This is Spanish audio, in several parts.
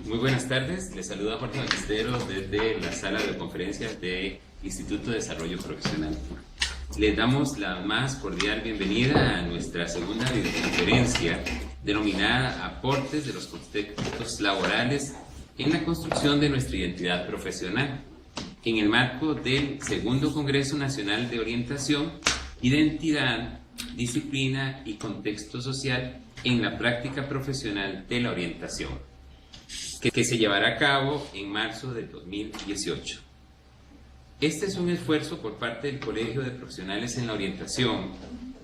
Muy buenas tardes, les saluda Jorge Ballesteros desde la sala de conferencias del Instituto de Desarrollo Profesional. Les damos la más cordial bienvenida a nuestra segunda videoconferencia denominada Aportes de los contextos laborales en la construcción de nuestra identidad profesional, en el marco del Segundo Congreso Nacional de Orientación, Identidad, Disciplina y Contexto Social en la práctica profesional de la orientación, que se llevará a cabo en marzo de 2018. Este es un esfuerzo por parte del Colegio de Profesionales en la Orientación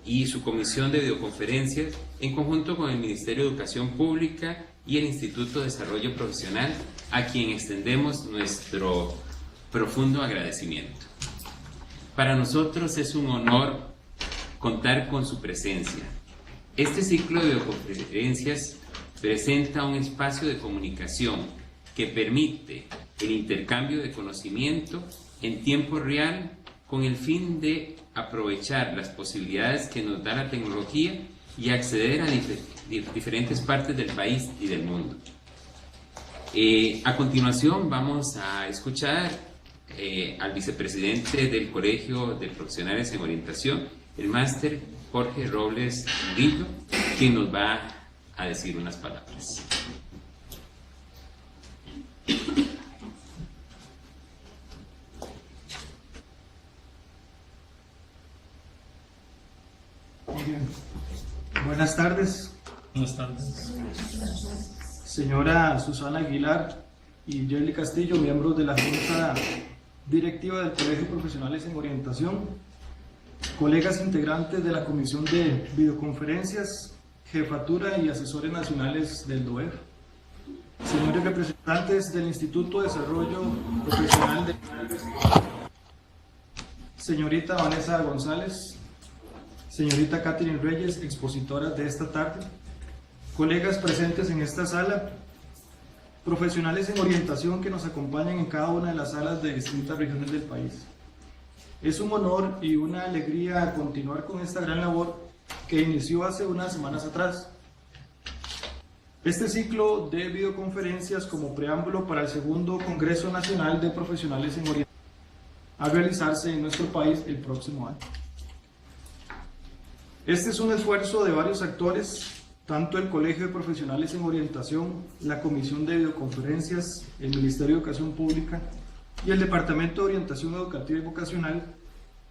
y su comisión de videoconferencias en conjunto con el Ministerio de Educación Pública y el Instituto de Desarrollo Profesional, a quien extendemos nuestro profundo agradecimiento. Para nosotros es un honor contar con su presencia. Este ciclo de videoconferencias presenta un espacio de comunicación que permite el intercambio de conocimiento en tiempo real con el fin de aprovechar las posibilidades que nos da la tecnología y acceder a diferentes partes del país y del mundo. A continuación vamos a escuchar al vicepresidente del Colegio de Profesionales en Orientación, el máster Jorge Robles Murillo, quien nos va a decir unas palabras. Muy bien. Buenas tardes. Buenas tardes. Señora Susana Aguilar y Yerly Castillo, miembros de la Junta Directiva del Colegio de Profesionales en Orientación, colegas integrantes de la Comisión de Videoconferencias, Jefatura y Asesores Nacionales del DOEF, señores representantes del Instituto de Desarrollo Profesional de señorita Vanessa González, señorita Catherine Reyes, expositoras de esta tarde, colegas presentes en esta sala, profesionales en orientación que nos acompañan en cada una de las salas de distintas regiones del país. Es un honor y una alegría continuar con esta gran labor que inició hace unas semanas atrás. Este ciclo de videoconferencias como preámbulo para el Segundo Congreso Nacional de Profesionales en Orientación a realizarse en nuestro país el próximo año. Este es un esfuerzo de varios actores, tanto el Colegio de Profesionales en Orientación, la Comisión de Videoconferencias, el Ministerio de Educación Pública y el Departamento de Orientación Educativa y Vocacional,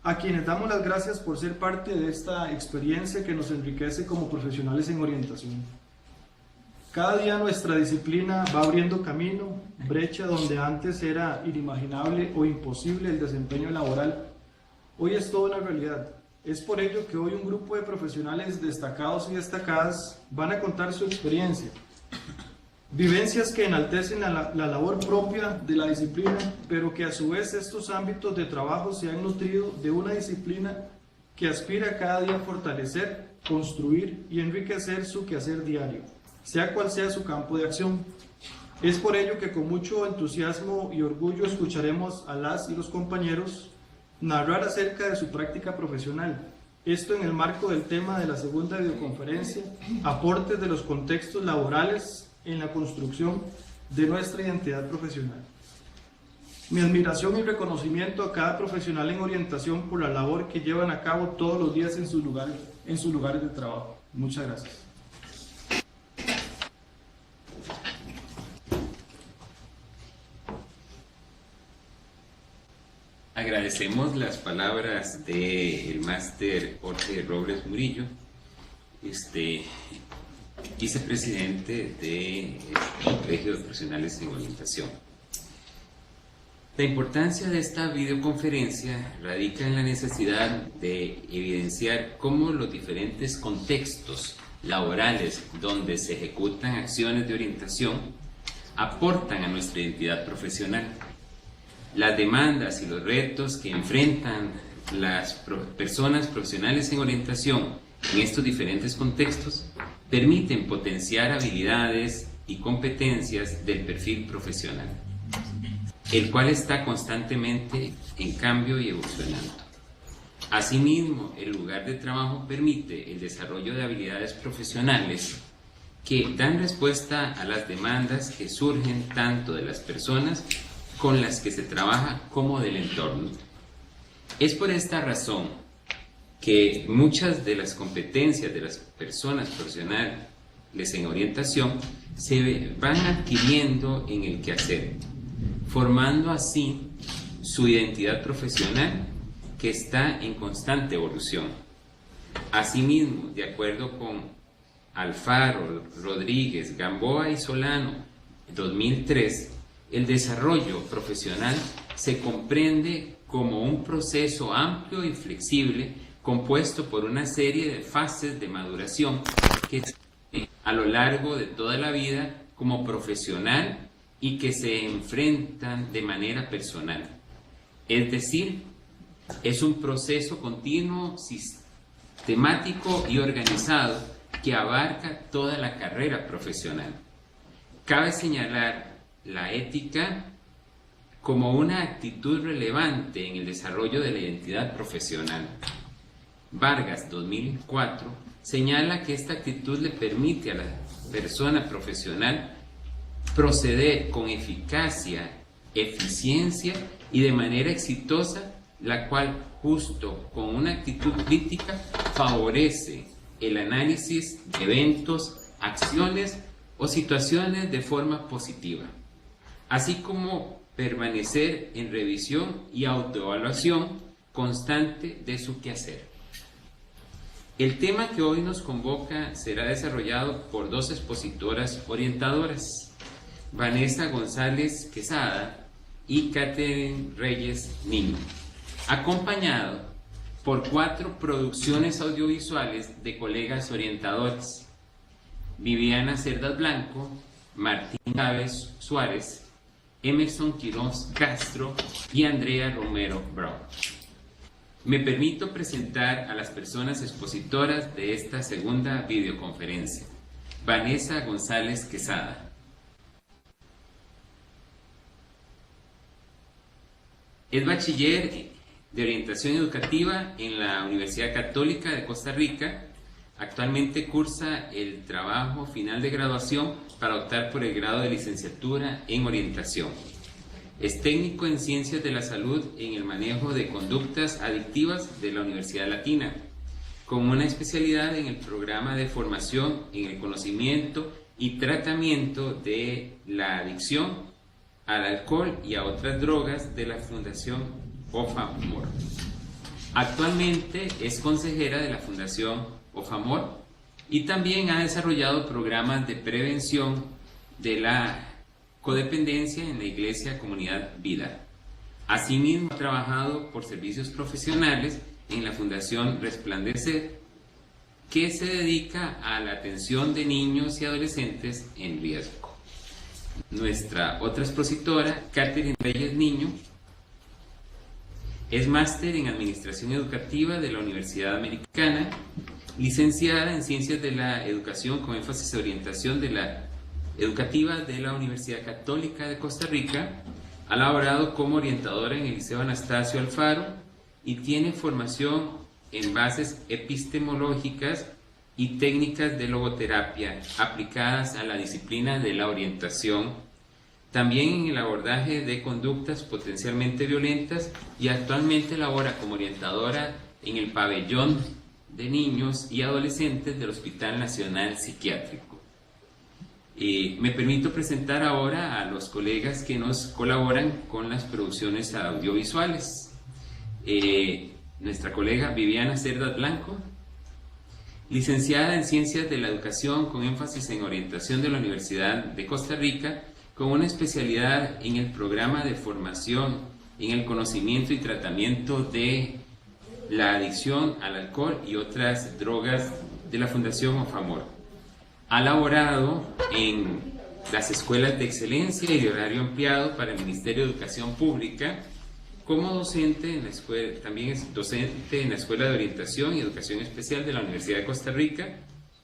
a quienes damos las gracias por ser parte de esta experiencia que nos enriquece como profesionales en orientación. Cada día nuestra disciplina va abriendo camino, brecha donde antes era inimaginable o imposible el desempeño laboral. Hoy es toda una realidad. Es por ello que hoy un grupo de profesionales destacados y destacadas van a contar su experiencia, vivencias que enaltecen la labor propia de la disciplina, pero que a su vez estos ámbitos de trabajo se han nutrido de una disciplina que aspira cada día a fortalecer, construir y enriquecer su quehacer diario, sea cual sea su campo de acción. Es por ello que con mucho entusiasmo y orgullo escucharemos a las y los compañeros narrar acerca de su práctica profesional. Esto en el marco del tema de la segunda videoconferencia, aportes de los contextos laborales en la construcción de nuestra identidad profesional. Mi admiración y reconocimiento a cada profesional en orientación por la labor que llevan a cabo todos los días en sus lugares de trabajo. Muchas gracias. Agradecemos las palabras del máster Jorge Robles Murillo, vicepresidente del Colegio de Profesionales en Orientación. La importancia de esta videoconferencia radica en la necesidad de evidenciar cómo los diferentes contextos laborales donde se ejecutan acciones de orientación aportan a nuestra identidad profesional. Las demandas y los retos que enfrentan las personas profesionales en orientación en estos diferentes contextos permiten potenciar habilidades y competencias del perfil profesional, el cual está constantemente en cambio y evolucionando. Asimismo, el lugar de trabajo permite el desarrollo de habilidades profesionales que dan respuesta a las demandas que surgen tanto de las personas con las que se trabaja como del entorno. Es por esta razón que muchas de las competencias de las personas profesionales en orientación se van adquiriendo en el quehacer, formando así su identidad profesional que está en constante evolución. Asimismo, de acuerdo con Alfaro, Rodríguez, Gamboa y Solano, 2003, el desarrollo profesional se comprende como un proceso amplio y flexible compuesto por una serie de fases de maduración que se a lo largo de toda la vida como profesional y que se enfrentan de manera personal. Es decir, es un proceso continuo, sistemático y organizado que abarca toda la carrera profesional. Cabe señalar la ética como una actitud relevante en el desarrollo de la identidad profesional. Vargas, 2004, señala que esta actitud le permite a la persona profesional proceder con eficacia, eficiencia y de manera exitosa, la cual, justo con una actitud crítica, favorece el análisis de eventos, acciones o situaciones de forma positiva, así como permanecer en revisión y autoevaluación constante de su quehacer. El tema que hoy nos convoca será desarrollado por dos expositoras orientadoras, Vanessa González Quesada y Catherine Reyes Niño, acompañado por 4 producciones audiovisuales de colegas orientadores: Viviana Cerdas Blanco, Martín Chávez Suárez, Emerson Quiroz Castro y Andrea Romero Brown. Me permito presentar a las personas expositoras de esta segunda videoconferencia. Vanessa González Quesada. Es bachiller de orientación educativa en la Universidad Católica de Costa Rica. Actualmente cursa el trabajo final de graduación para optar por el grado de licenciatura en orientación. Es técnico en Ciencias de la Salud en el manejo de conductas adictivas de la Universidad Latina, con una especialidad en el programa de formación en el conocimiento y tratamiento de la adicción al alcohol y a otras drogas de la Fundación OFAMOR. Actualmente es consejera de la Fundación OFAMOR y también ha desarrollado programas de prevención de la codependencia en la Iglesia Comunidad Vida. Asimismo, ha trabajado por servicios profesionales en la Fundación Resplandecer, que se dedica a la atención de niños y adolescentes en riesgo. Nuestra otra expositora, Catherine Reyes Niño, es máster en Administración Educativa de la Universidad Americana, licenciada en Ciencias de la Educación con énfasis en Orientación de la Educativa de la Universidad Católica de Costa Rica. Ha laborado como orientadora en el Liceo Anastasio Alfaro y tiene formación en bases epistemológicas y técnicas de logoterapia aplicadas a la disciplina de la orientación, también en el abordaje de conductas potencialmente violentas, y actualmente labora como orientadora en el pabellón de niños y adolescentes del Hospital Nacional Psiquiátrico. Me permito presentar ahora a los colegas que nos colaboran con las producciones audiovisuales. Nuestra colega Viviana Cerdas Blanco, licenciada en Ciencias de la Educación con énfasis en Orientación de la Universidad de Costa Rica, con una especialidad en el programa de formación en el conocimiento y tratamiento de la adicción al alcohol y otras drogas de la Fundación OFAMOR. Ha laborado en las escuelas de excelencia y de horario ampliado para el Ministerio de Educación Pública, como docente en la escuela, también es docente en la Escuela de Orientación y Educación Especial de la Universidad de Costa Rica,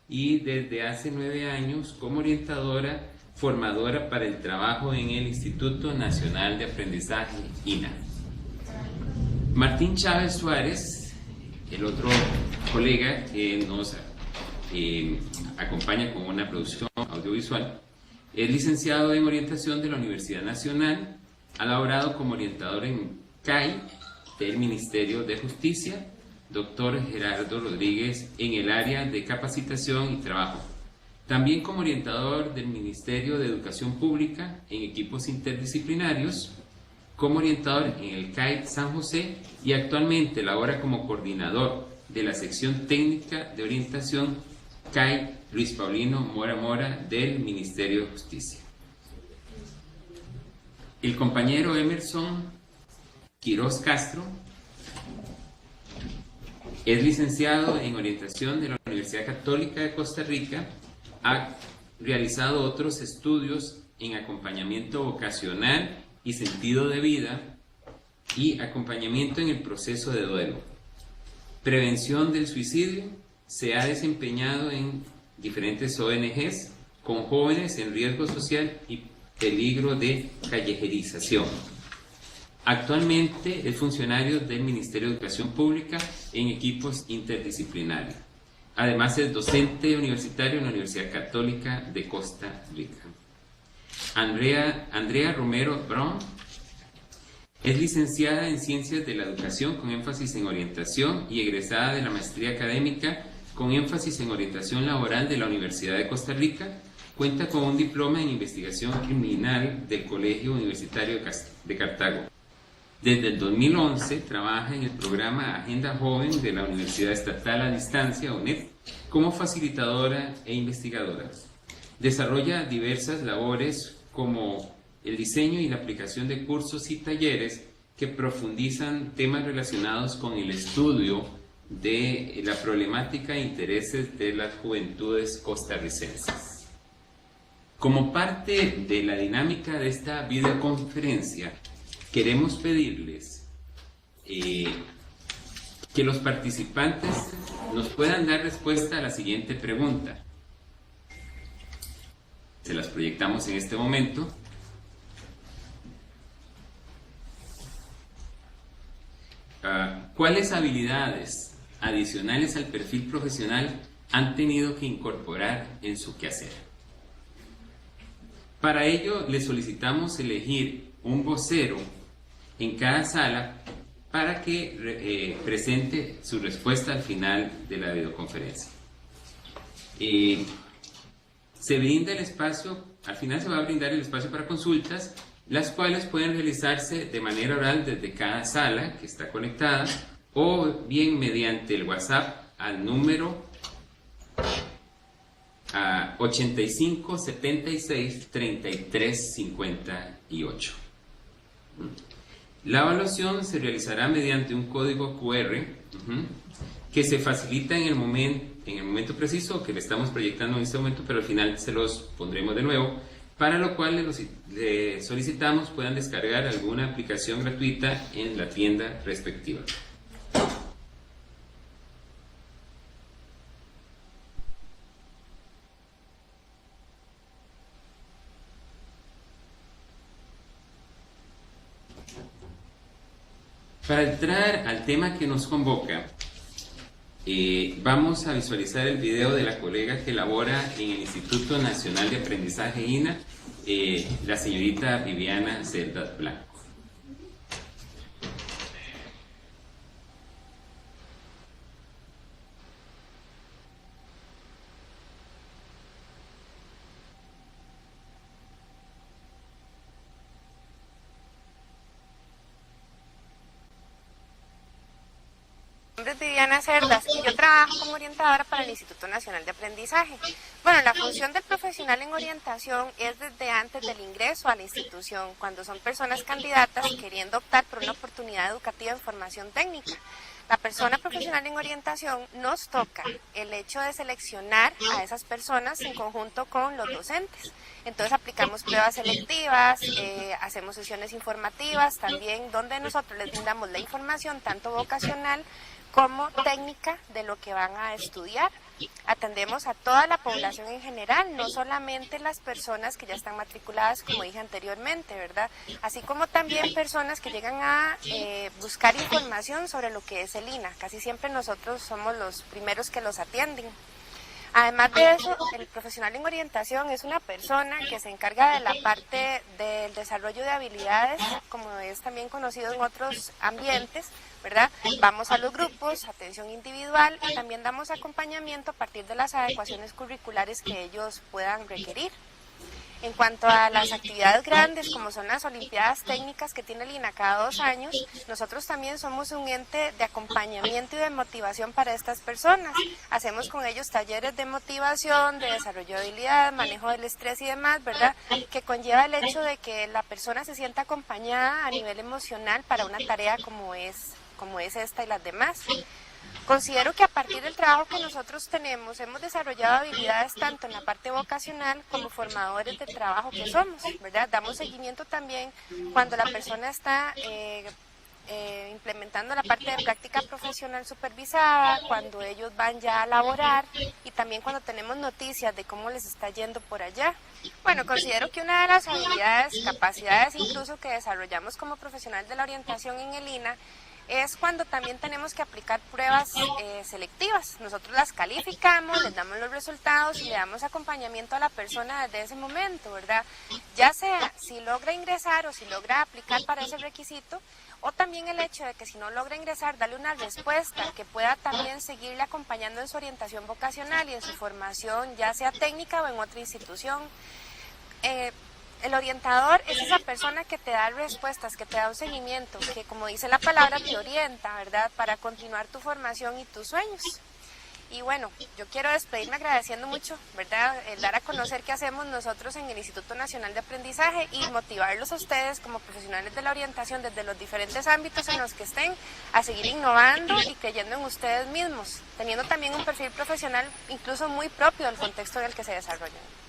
y desde hace 9 años como orientadora formadora para el trabajo en el Instituto Nacional de Aprendizaje, INA. Martín Chávez Suárez, el otro colega que nos acompaña con una producción audiovisual. Es licenciado en orientación de la Universidad Nacional, ha laborado como orientador en CAI del Ministerio de Justicia, doctor Gerardo Rodríguez en el área de capacitación y trabajo. También como orientador del Ministerio de Educación Pública en equipos interdisciplinarios, como orientador en el CAI San José y actualmente labora como coordinador de la sección técnica de orientación CAI Luis Paulino Mora Mora del Ministerio de Justicia. El compañero Emerson Quiroz Castro es licenciado en orientación de la Universidad Católica de Costa Rica, ha realizado otros estudios en acompañamiento vocacional y sentido de vida y acompañamiento en el proceso de duelo. Prevención del suicidio, se ha desempeñado en diferentes ONGs con jóvenes en riesgo social y peligro de callejerización. Actualmente es funcionario del Ministerio de Educación Pública en equipos interdisciplinarios. Además es docente universitario en la Universidad Católica de Costa Rica. Andrea Romero Brown es licenciada en Ciencias de la Educación con énfasis en orientación y egresada de la Maestría Académica con énfasis en orientación laboral de la Universidad de Costa Rica. Cuenta con un diploma en investigación criminal del Colegio Universitario de Cartago. Desde el 2011 trabaja en el programa Agenda Joven de la Universidad Estatal a Distancia, UNED, como facilitadora e investigadora. Desarrolla diversas labores como el diseño y la aplicación de cursos y talleres que profundizan temas relacionados con el estudio de la problemática e intereses de las juventudes costarricenses. Como parte de la dinámica de esta videoconferencia, queremos pedirles que los participantes nos puedan dar respuesta a la siguiente pregunta. Se las proyectamos en este momento. ¿Cuáles habilidades adicionales al perfil profesional han tenido que incorporar en su quehacer? Para ello, les solicitamos elegir un vocero en cada sala para que presente su respuesta al final de la videoconferencia. Se brinda el espacio, al final se va a brindar el espacio para consultas, las cuales pueden realizarse de manera oral desde cada sala que está conectada o bien mediante el WhatsApp al número 85 76 33 58. La evaluación se realizará mediante un código QR que se facilita en el momento preciso que le estamos proyectando en este momento, pero al final se los pondremos de nuevo, para lo cual le solicitamos puedan descargar alguna aplicación gratuita en la tienda respectiva. Para entrar al tema que nos convoca, vamos a visualizar el video de la colega que labora en el Instituto Nacional de Aprendizaje INA, la señorita Viviana Cerdas Blanco. Mi nombre es Viviana Cerdas y yo trabajo como orientadora para el Instituto Nacional de Aprendizaje. Bueno, la función del profesional en orientación es desde antes del ingreso a la institución, cuando son personas candidatas queriendo optar por una oportunidad educativa en formación técnica. La persona profesional en orientación nos toca el hecho de seleccionar a esas personas en conjunto con los docentes. Entonces aplicamos pruebas selectivas, hacemos sesiones informativas también, donde nosotros les brindamos la información tanto vocacional como técnica de lo que van a estudiar. Atendemos a toda la población en general, no solamente las personas que ya están matriculadas, como dije anteriormente, ¿verdad? Así como también personas que llegan a buscar información sobre lo que es el INA. Casi siempre nosotros somos los primeros que los atienden. Además de eso, el profesional en orientación es una persona que se encarga de la parte del desarrollo de habilidades, como es también conocido en otros ambientes, ¿verdad? Vamos a los grupos, atención individual, y también damos acompañamiento a partir de las adecuaciones curriculares que ellos puedan requerir. En cuanto a las actividades grandes, como son las Olimpiadas Técnicas que tiene el INA cada 2 años, nosotros también somos un ente de acompañamiento y de motivación para estas personas. Hacemos con ellos talleres de motivación, de desarrollo de habilidades, manejo del estrés y demás, ¿verdad? Que conlleva el hecho de que la persona se sienta acompañada a nivel emocional para una tarea como es esta y las demás. Considero que a partir del trabajo que nosotros tenemos hemos desarrollado habilidades tanto en la parte vocacional como formadores de trabajo que somos, ¿verdad? Damos seguimiento también cuando la persona está implementando la parte de práctica profesional supervisada, cuando ellos van ya a laborar y también cuando tenemos noticias de cómo les está yendo por allá. Bueno, considero que una de las habilidades, capacidades incluso que desarrollamos como profesional de la orientación en el INA es cuando también tenemos que aplicar pruebas selectivas. Nosotros las calificamos, les damos los resultados y le damos acompañamiento a la persona desde ese momento, ¿verdad? Ya sea si logra ingresar o si logra aplicar para ese requisito, o también el hecho de que si no logra ingresar, darle una respuesta que pueda también seguirle acompañando en su orientación vocacional y en su formación, ya sea técnica o en otra institución. El orientador es esa persona que te da respuestas, que te da un seguimiento, que como dice la palabra te orienta, ¿verdad? Para continuar tu formación y tus sueños. Y bueno, yo quiero despedirme agradeciendo mucho, ¿verdad? El dar a conocer qué hacemos nosotros en el Instituto Nacional de Aprendizaje y motivarlos a ustedes como profesionales de la orientación desde los diferentes ámbitos en los que estén a seguir innovando y creyendo en ustedes mismos, teniendo también un perfil profesional incluso muy propio del contexto en el que se desarrollan.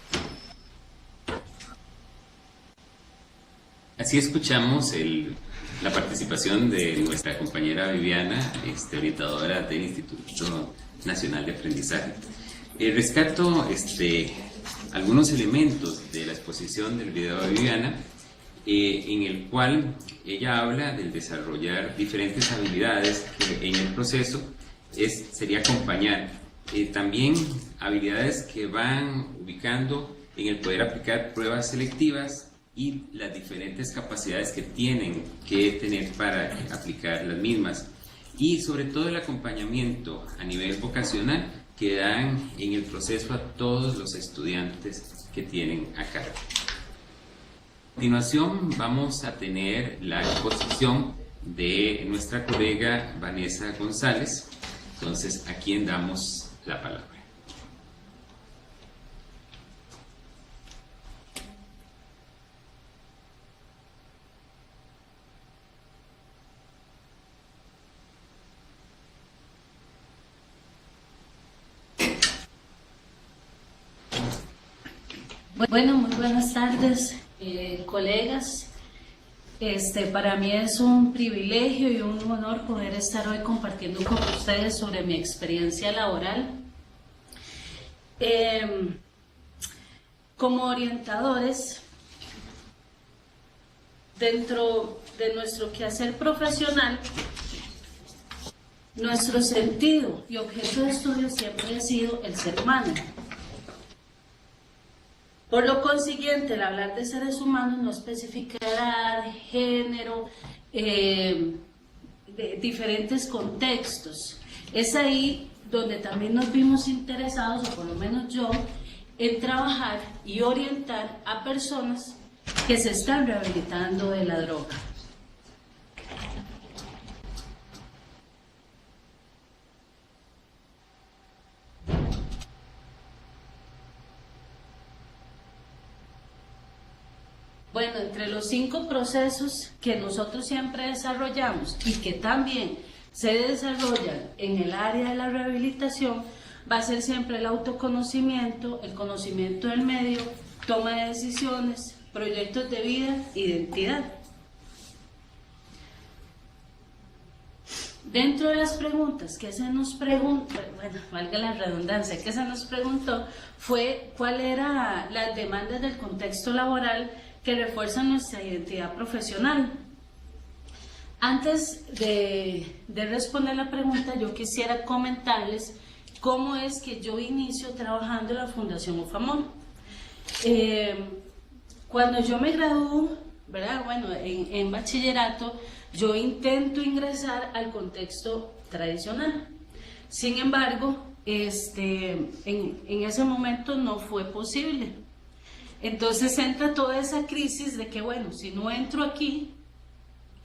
Así escuchamos la participación de nuestra compañera Viviana, orientadora del Instituto Nacional de Aprendizaje. Rescato algunos elementos de la exposición del video de Viviana, en el cual ella habla del desarrollar diferentes habilidades que en el proceso sería acompañar. También habilidades que van ubicando en el poder aplicar pruebas selectivas y las diferentes capacidades que tienen que tener para aplicar las mismas, y sobre todo el acompañamiento a nivel vocacional que dan en el proceso a todos los estudiantes que tienen a cargo. A continuación vamos a tener la exposición de nuestra colega Vanessa González, entonces a quien damos la palabra. Bueno, muy buenas tardes, colegas. Para mí es un privilegio y un honor poder estar hoy compartiendo con ustedes sobre mi experiencia laboral. Como orientadores, dentro de nuestro quehacer profesional, nuestro sentido y objeto de estudio siempre ha sido el ser humano. Por lo consiguiente, el hablar de seres humanos no especificará de género, de diferentes contextos. Es ahí donde también nos vimos interesados, o por lo menos yo, en trabajar y orientar a personas que se están rehabilitando de la droga. Bueno, entre los 5 procesos que nosotros siempre desarrollamos y que también se desarrollan en el área de la rehabilitación, va a ser siempre el autoconocimiento, el conocimiento del medio, toma de decisiones, proyectos de vida, identidad. Dentro de las preguntas que se nos preguntó, bueno, valga la redundancia, que se nos preguntó fue cuál era las demandas del contexto laboral que refuerzan nuestra identidad profesional. Antes de responder la pregunta, yo quisiera comentarles cómo es que yo inicio trabajando en la Fundación UFAMOR. Cuando yo me gradúo, ¿verdad? Bueno, en bachillerato, yo intento ingresar al contexto tradicional. Sin embargo, en ese momento no fue posible. Entonces entra toda esa crisis de que, bueno, si no entro aquí,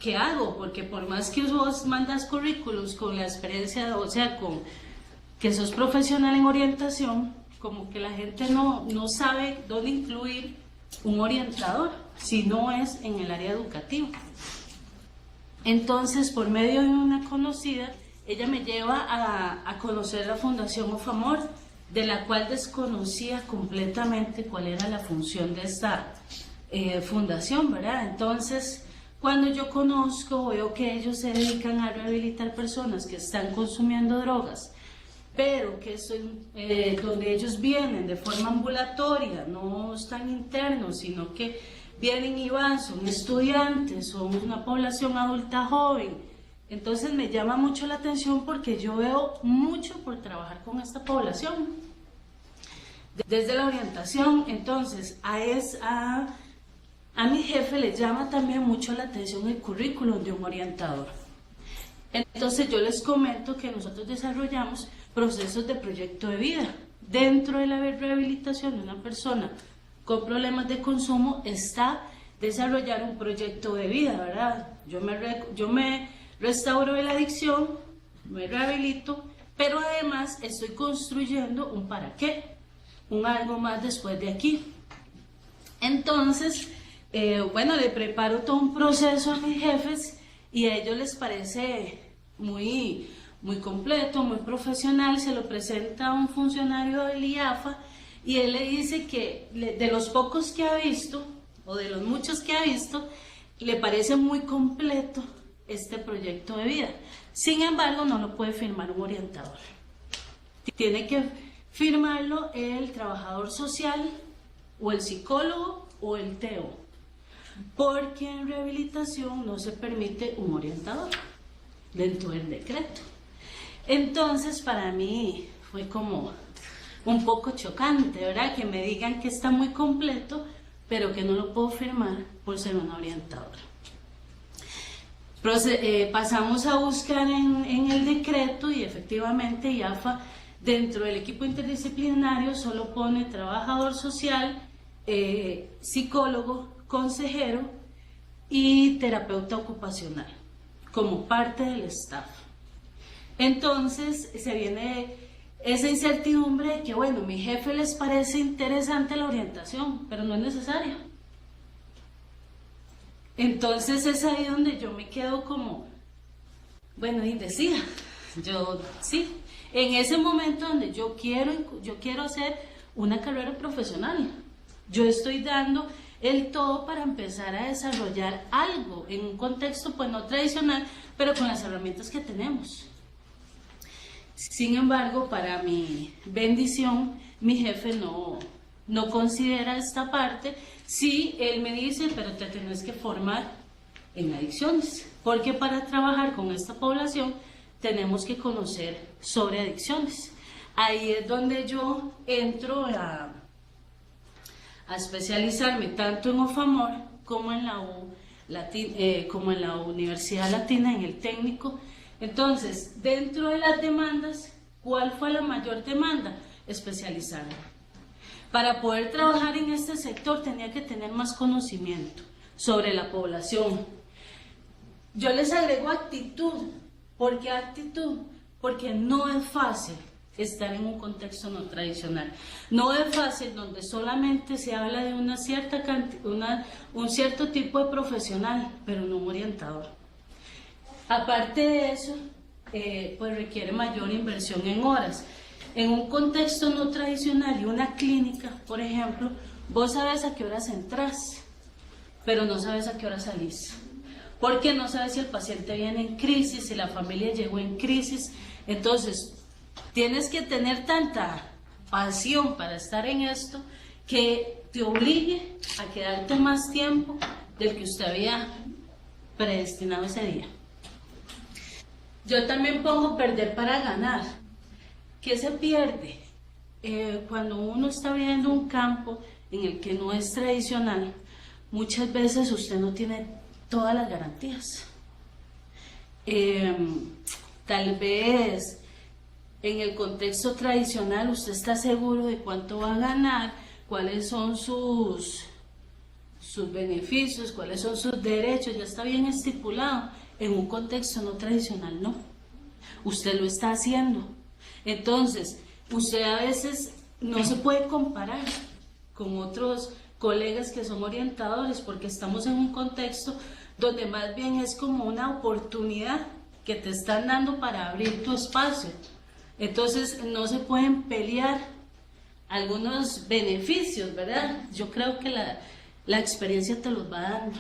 ¿qué hago? Porque por más que vos mandas currículos con la experiencia, o sea, con que sos profesional en orientación, como que la gente no sabe dónde incluir un orientador, si no es en el área educativa. Entonces, por medio de una conocida, ella me lleva a conocer la Fundación UFAMOR, de la cual desconocía completamente cuál era la función de esta fundación, ¿verdad? Entonces, cuando yo conozco, veo que ellos se dedican a rehabilitar personas que están consumiendo drogas, pero que donde ellos vienen de forma ambulatoria, no están internos, sino que vienen y van, son estudiantes, son una población adulta joven. Entonces me llama mucho la atención porque yo veo mucho por trabajar con esta población. Desde la orientación, entonces, a mi jefe le llama también mucho la atención el currículum de un orientador. Entonces yo les comento que nosotros desarrollamos procesos de proyecto de vida. Dentro de la rehabilitación de una persona con problemas de consumo está desarrollar un proyecto de vida, ¿verdad? Yo me restauro de la adicción, me rehabilito, pero además estoy construyendo un para qué, un algo más después de aquí. Entonces, bueno, le preparo todo un proceso a mis jefes y a ellos les parece muy completo, muy profesional. Se lo presenta a un funcionario del IAFA y él le dice que de los pocos que ha visto, o de los muchos que ha visto, le parece muy completo este proyecto de vida. Sin embargo, no lo puede firmar un orientador. Tiene que firmarlo el trabajador social, o el psicólogo, o el TEO, porque en rehabilitación no se permite un orientador dentro del decreto. Entonces, para mí fue como un poco chocante, ¿verdad? Que me digan que está muy completo, pero que no lo puedo firmar por ser una orientadora. Pasamos a buscar en el decreto y efectivamente IAFA, dentro del equipo interdisciplinario, solo pone trabajador social, psicólogo, consejero y terapeuta ocupacional como parte del staff. Entonces se viene esa incertidumbre de que, bueno, a mi jefe les parece interesante la orientación, pero no es necesaria. Entonces es ahí donde yo me quedo como, bueno, indecisa. Yo sí, en ese momento donde yo quiero hacer una carrera profesional, yo estoy dando el todo para empezar a desarrollar algo en un contexto pues no tradicional, pero con las herramientas que tenemos. Sin embargo, para mi bendición, mi jefe no considera esta parte. Sí, él me dice, pero te tienes que formar en adicciones, porque para trabajar con esta población tenemos que conocer sobre adicciones. Ahí es donde yo entro a especializarme tanto en UFAMOR como en la Universidad Latina, en el técnico. Entonces, dentro de las demandas, ¿cuál fue la mayor demanda? Especializarme. Para poder trabajar en este sector tenía que tener más conocimiento sobre la población. Yo les agrego actitud. ¿Por qué actitud? Porque no es fácil estar en un contexto no tradicional. No es fácil donde solamente se habla de un cierto tipo de profesional, pero no un orientador. Aparte de eso, pues requiere mayor inversión en horas. En un contexto no tradicional y una clínica, por ejemplo, vos sabes a qué horas entras, pero no sabes a qué hora salís. Porque no sabes si el paciente viene en crisis, si la familia llegó en crisis. Entonces, tienes que tener tanta pasión para estar en esto que te obligue a quedarte más tiempo del que usted había predestinado ese día. Yo también pongo perder para ganar. ¿Qué se pierde? Cuando uno está viendo un campo en el que no es tradicional, muchas veces usted no tiene todas las garantías. Tal vez en el contexto tradicional usted está seguro de cuánto va a ganar, cuáles son sus beneficios, cuáles son sus derechos, ya está bien estipulado. En un contexto no tradicional no, usted lo está haciendo. Entonces, usted a veces no se puede comparar con otros colegas que son orientadores, porque estamos en un contexto donde más bien es como una oportunidad que te están dando para abrir tu espacio. Entonces no se pueden pelear algunos beneficios, ¿verdad? Yo creo que la experiencia te los va dando.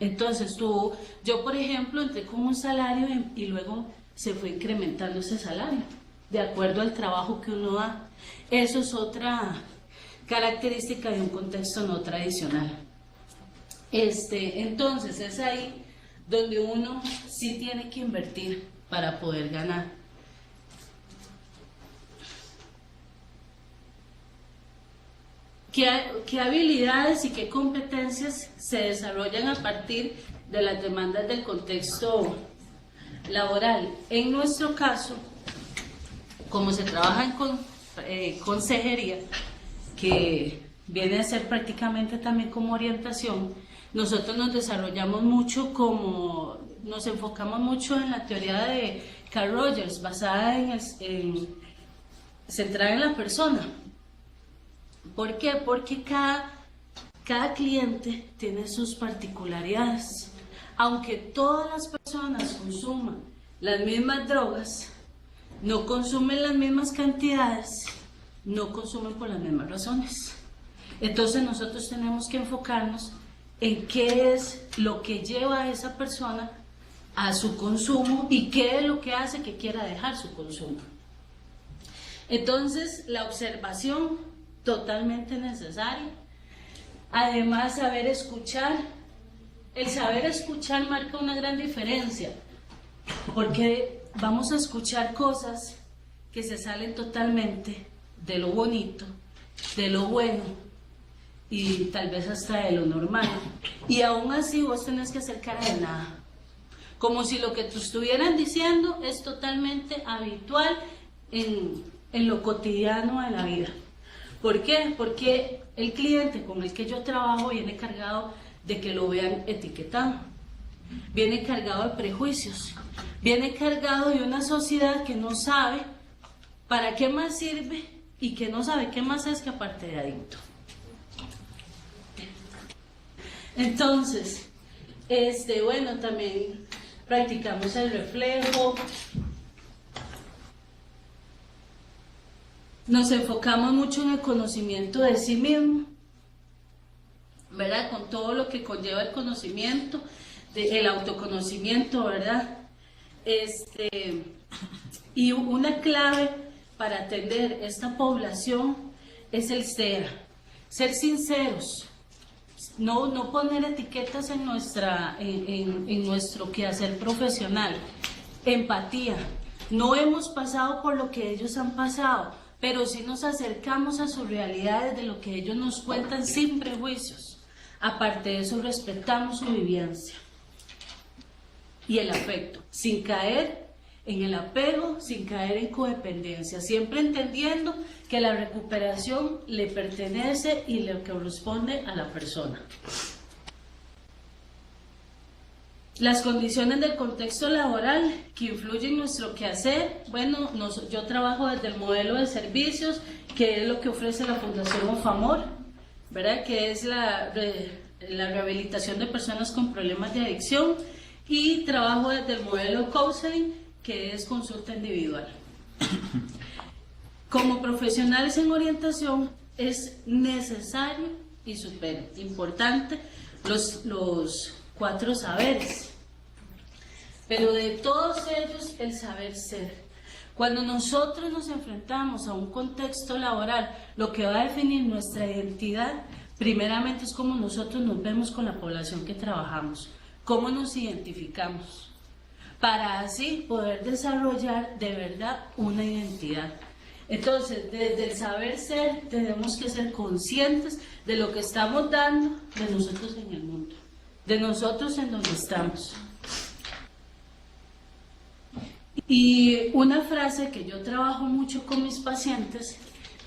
Entonces yo por ejemplo entré con un salario y luego se fue incrementando ese salario de acuerdo al trabajo que uno da. Eso es otra característica de un contexto no tradicional. Entonces es ahí donde uno sí tiene que invertir para poder ganar. ¿Qué habilidades y qué competencias se desarrollan a partir de las demandas del contexto laboral? En nuestro caso, como se trabaja en consejería, que viene a ser prácticamente también como orientación, nosotros nos desarrollamos mucho nos enfocamos mucho en la teoría de Carl Rogers, basada centrada en la persona. ¿Por qué? Porque cada cliente tiene sus particularidades. Aunque todas las personas consuman las mismas drogas, no consumen las mismas cantidades, no consumen por las mismas razones. Entonces nosotros tenemos que enfocarnos en qué es lo que lleva a esa persona a su consumo y qué es lo que hace que quiera dejar su consumo. Entonces la observación totalmente necesaria. Además, saber escuchar. El saber escuchar marca una gran diferencia, porque vamos a escuchar cosas que se salen totalmente de lo bonito, de lo bueno y tal vez hasta de lo normal. Y aún así vos tenés que hacer cara de nada, como si lo que te estuvieran diciendo es totalmente habitual en lo cotidiano de la vida. ¿Por qué? Porque el cliente con el que yo trabajo viene cargado de que lo vean etiquetado, viene cargado de prejuicios, viene cargado de una sociedad que no sabe para qué más sirve y que no sabe qué más es que aparte de adicto. Entonces, bueno, también practicamos el reflejo. Nos enfocamos mucho en el conocimiento de sí mismo, ¿verdad? Con todo lo que conlleva el conocimiento, el autoconocimiento, ¿verdad? Y una clave para atender esta población es el ser sinceros, no poner etiquetas en nuestro quehacer profesional, empatía. No hemos pasado por lo que ellos han pasado, pero sí nos acercamos a sus realidades de lo que ellos nos cuentan sin prejuicios. Aparte de eso, respetamos su vivencia y el afecto, sin caer en el apego, sin caer en codependencia, siempre entendiendo que la recuperación le pertenece y le corresponde a la persona. Las condiciones del contexto laboral que influyen en nuestro quehacer. Bueno, yo trabajo desde el modelo de servicios, que es lo que ofrece la Fundación OFAMOR, ¿verdad? Que es la rehabilitación de personas con problemas de adicción, y trabajo desde el modelo counseling, que es consulta individual. Como profesionales en orientación es necesario y súper importante los 4 saberes, pero de todos ellos el saber ser. Cuando nosotros nos enfrentamos a un contexto laboral, lo que va a definir nuestra identidad primeramente es cómo nosotros nos vemos con la población que trabajamos, cómo nos identificamos, para así poder desarrollar de verdad una identidad. Entonces, desde el saber ser, tenemos que ser conscientes de lo que estamos dando de nosotros en el mundo, de nosotros en donde estamos. Y una frase que yo trabajo mucho con mis pacientes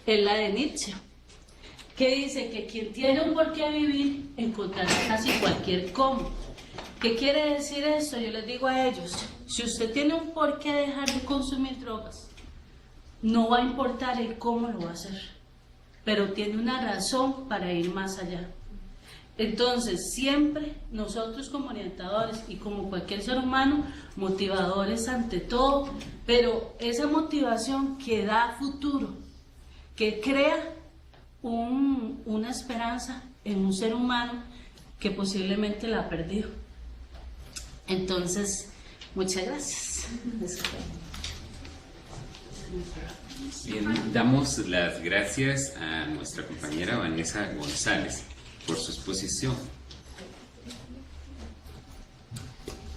es la de Nietzsche, que dice que quien tiene un porqué vivir encontrará casi cualquier cómo. ¿Qué quiere decir esto? Yo les digo a ellos, si usted tiene un porqué dejar de consumir drogas, no va a importar el cómo lo va a hacer, pero tiene una razón para ir más allá. Entonces, siempre nosotros como orientadores y como cualquier ser humano, motivadores ante todo, pero esa motivación que da futuro, que crea una esperanza en un ser humano que posiblemente la ha perdido. Entonces, muchas gracias. Bien, damos las gracias a nuestra compañera Vanessa González por su exposición.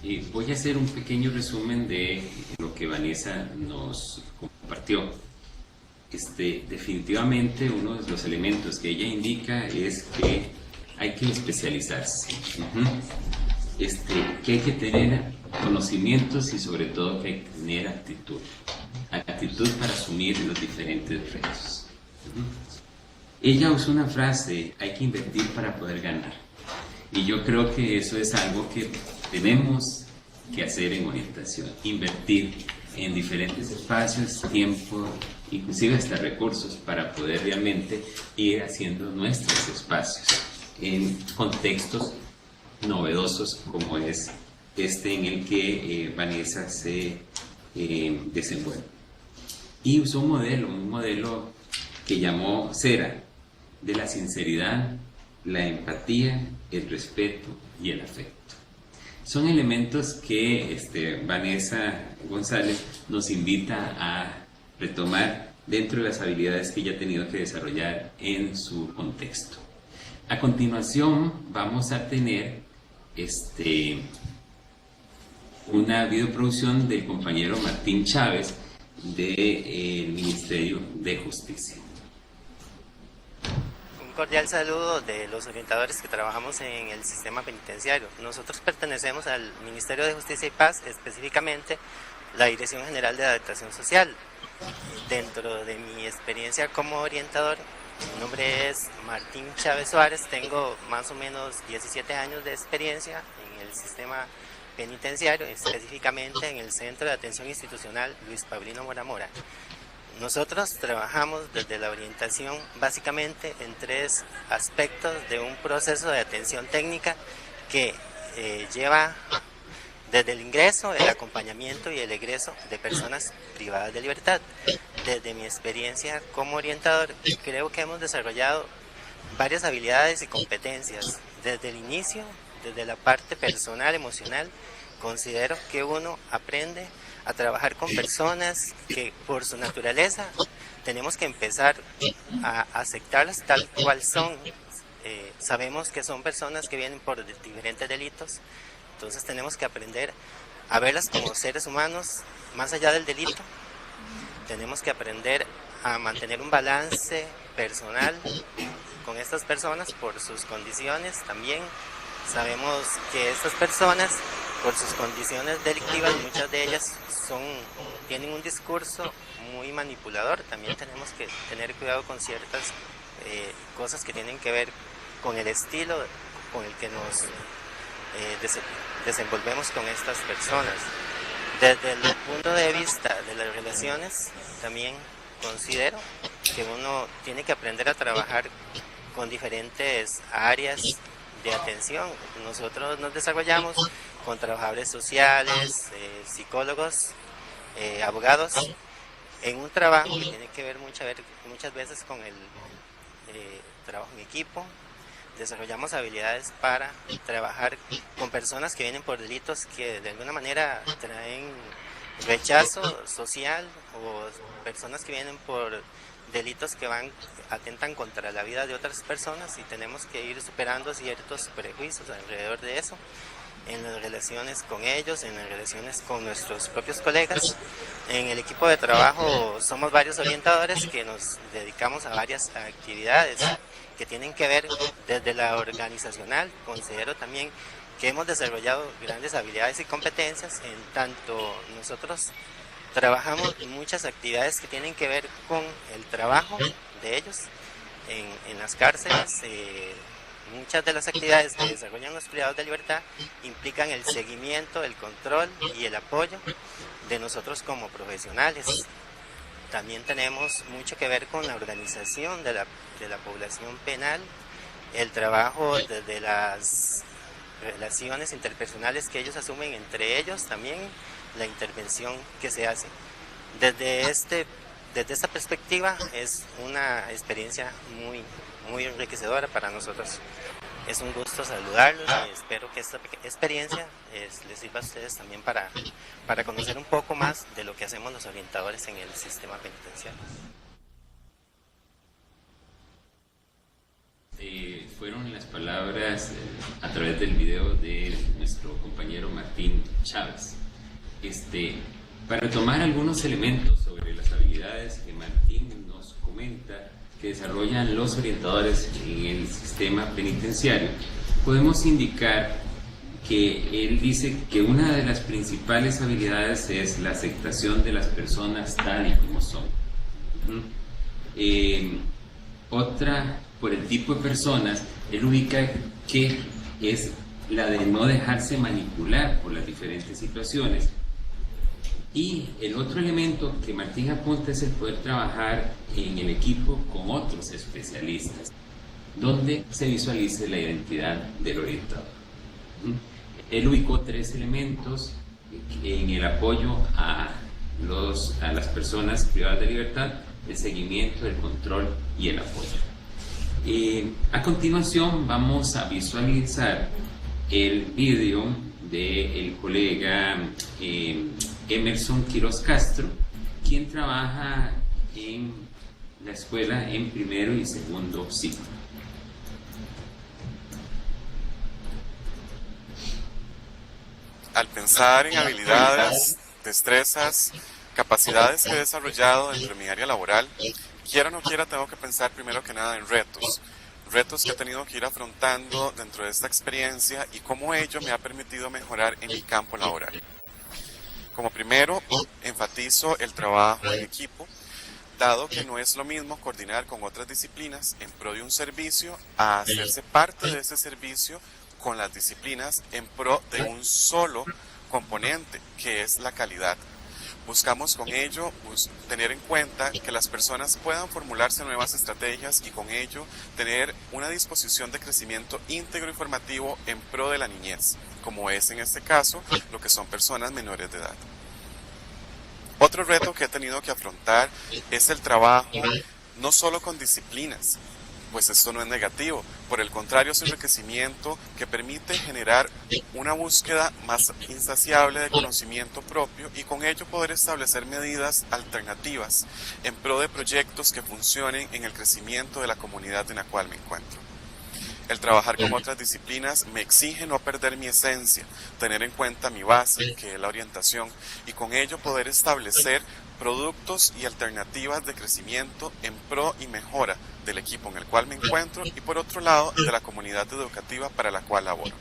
Y voy a hacer un pequeño resumen de lo que Vanessa nos compartió. Definitivamente uno de los elementos que ella indica es que hay que especializarse, que hay que tener conocimientos y sobre todo que hay que tener actitud para asumir los diferentes retos. Ella usó una frase, hay que invertir para poder ganar, y yo creo que eso es algo que tenemos que hacer en orientación, invertir en diferentes espacios, tiempo, inclusive hasta recursos para poder realmente ir haciendo nuestros espacios en contextos novedosos como es en el que Vanessa se desenvuelve. Y usó un modelo que llamó CERA, de la sinceridad, la empatía, el respeto y el afecto. Son elementos que Vanessa González nos invita a retomar dentro de las habilidades que ella ha tenido que desarrollar en su contexto. A continuación vamos a tener una videoproducción del compañero Martín Chávez del Ministerio de Justicia. Un cordial saludo de los orientadores que trabajamos en el sistema penitenciario. Nosotros pertenecemos al Ministerio de Justicia y Paz, específicamente la Dirección General de Adaptación Social. Dentro de mi experiencia como orientador, mi nombre es Martín Chávez Suárez, tengo más o menos 17 años de experiencia en el sistema penitenciario, específicamente en el Centro de Atención Institucional Luis Paulino Mora Mora. Nosotros trabajamos desde la orientación básicamente en tres aspectos de un proceso de atención técnica que lleva desde el ingreso, el acompañamiento y el egreso de personas privadas de libertad. Desde mi experiencia como orientador, creo que hemos desarrollado varias habilidades y competencias. Desde el inicio, desde la parte personal, emocional, considero que uno aprende a trabajar con personas que por su naturaleza tenemos que empezar a aceptarlas tal cual son. Sabemos que son personas que vienen por diferentes delitos, entonces tenemos que aprender a verlas como seres humanos más allá del delito. Tenemos que aprender a mantener un balance personal con estas personas por sus condiciones también. Sabemos que estas personas, por sus condiciones delictivas, muchas de ellas tienen un discurso muy manipulador. También tenemos que tener cuidado con ciertas cosas que tienen que ver con el estilo con el que nos desenvolvemos con estas personas. Desde el punto de vista de las relaciones, también considero que uno tiene que aprender a trabajar con diferentes áreas de atención. Nosotros nos desarrollamos con trabajadores sociales, psicólogos, abogados, en un trabajo que tiene que ver muchas veces con el trabajo en equipo. Desarrollamos habilidades para trabajar con personas que vienen por delitos que de alguna manera traen rechazo social, o personas que vienen por delitos que atentan contra la vida de otras personas, y tenemos que ir superando ciertos prejuicios alrededor de eso. en las relaciones con ellos, en las relaciones con nuestros propios colegas. En el equipo de trabajo somos varios orientadores que nos dedicamos a varias actividades que tienen que ver desde la organizacional. Considero también que hemos desarrollado grandes habilidades y competencias, en tanto nosotros trabajamos en muchas actividades que tienen que ver con el trabajo de ellos en las cárceles. Muchas de las actividades que desarrollan los privados de libertad implican el seguimiento, el control y el apoyo de nosotros como profesionales. También tenemos mucho que ver con la organización de la población penal, el trabajo desde las relaciones interpersonales que ellos asumen entre ellos, también la intervención que se hace. Desde esta perspectiva es una experiencia muy enriquecedora para nosotros. Es un gusto saludarlos y espero que esta experiencia les sirva a ustedes también para conocer un poco más de lo que hacemos los orientadores en el sistema penitenciario. Fueron las palabras a través del video de nuestro compañero Martín Chávez. Para tomar algunos elementos sobre las habilidades que Martín nos comenta que desarrollan los orientadores en el sistema penitenciario, podemos indicar que él dice que una de las principales habilidades es la aceptación de las personas tal y como son. Otra, por el tipo de personas, él ubica que es la de no dejarse manipular por las diferentes situaciones. Y el otro elemento que Martín apunta es el poder trabajar en el equipo con otros especialistas, donde se visualice la identidad del orientador. Él ubicó 3 elementos en el apoyo a las personas privadas de libertad: el seguimiento, el control y el apoyo. A continuación vamos a visualizar el vídeo del colega Emerson Quiroz Castro, quien trabaja en la escuela en primero y segundo ciclo. Al pensar en habilidades, destrezas, capacidades que he desarrollado dentro de mi área laboral, quiera o no quiera, tengo que pensar primero que nada en retos que he tenido que ir afrontando dentro de esta experiencia y cómo ello me ha permitido mejorar en mi campo laboral. Como primero, enfatizo el trabajo en equipo, dado que no es lo mismo coordinar con otras disciplinas en pro de un servicio a hacerse parte de ese servicio con las disciplinas en pro de un solo componente, que es la calidad. Buscamos con ello tener en cuenta que las personas puedan formularse nuevas estrategias y con ello tener una disposición de crecimiento íntegro y formativo en pro de la niñez, como es en este caso lo que son personas menores de edad. Otro reto que he tenido que afrontar es el trabajo no solo con disciplinas, pues esto no es negativo, por el contrario es un enriquecimiento que permite generar una búsqueda más insaciable de conocimiento propio y con ello poder establecer medidas alternativas en pro de proyectos que funcionen en el crecimiento de la comunidad en la cual me encuentro. El trabajar con otras disciplinas me exige no perder mi esencia, tener en cuenta mi base, que es la orientación, y con ello poder establecer productos y alternativas de crecimiento en pro y mejora del equipo en el cual me encuentro y por otro lado de la comunidad educativa para la cual laboro.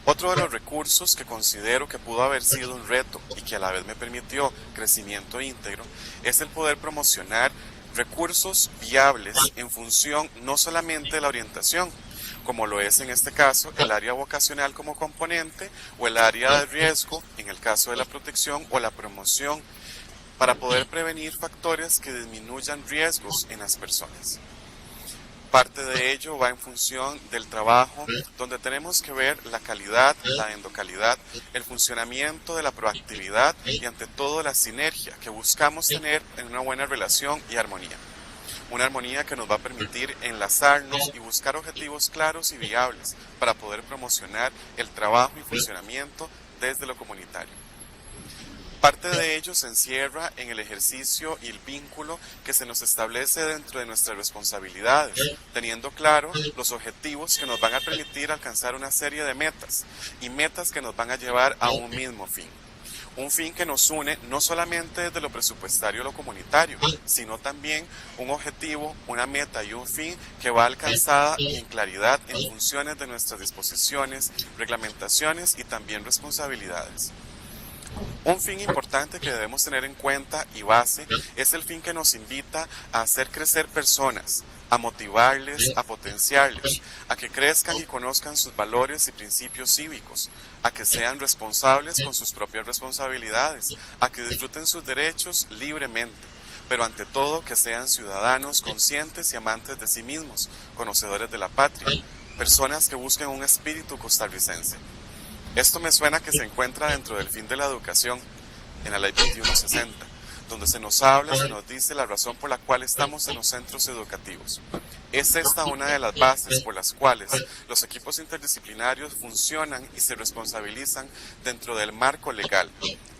Otro de los recursos que considero que pudo haber sido un reto y que a la vez me permitió crecimiento íntegro es el poder promocionar recursos viables en función no solamente de la orientación, como lo es en este caso el área vocacional como componente o el área de riesgo en el caso de la protección o la promoción, para poder prevenir factores que disminuyan riesgos en las personas. Parte de ello va en función del trabajo, donde tenemos que ver la calidad, la endocalidad, el funcionamiento de la proactividad y ante todo la sinergia que buscamos tener en una buena relación y armonía. Una armonía que nos va a permitir enlazarnos y buscar objetivos claros y viables para poder promocionar el trabajo y funcionamiento desde lo comunitario. Parte de ello se encierra en el ejercicio y el vínculo que se nos establece dentro de nuestras responsabilidades, teniendo claro los objetivos que nos van a permitir alcanzar una serie de metas y metas que nos van a llevar a un mismo fin. Un fin que nos une no solamente desde lo presupuestario o lo comunitario, sino también un objetivo, una meta y un fin que va alcanzada en claridad en funciones de nuestras disposiciones, reglamentaciones y también responsabilidades. Un fin importante que debemos tener en cuenta y base es el fin que nos invita a hacer crecer personas, a motivarles, a potenciarles, a que crezcan y conozcan sus valores y principios cívicos, a que sean responsables con sus propias responsabilidades, a que disfruten sus derechos libremente, pero ante todo que sean ciudadanos conscientes y amantes de sí mismos, conocedores de la patria, personas que busquen un espíritu costarricense. Esto me suena que se encuentra dentro del fin de la educación, en la Ley 2160, donde se nos habla, se nos dice la razón por la cual estamos en los centros educativos. Es esta una de las bases por las cuales los equipos interdisciplinarios funcionan y se responsabilizan dentro del marco legal,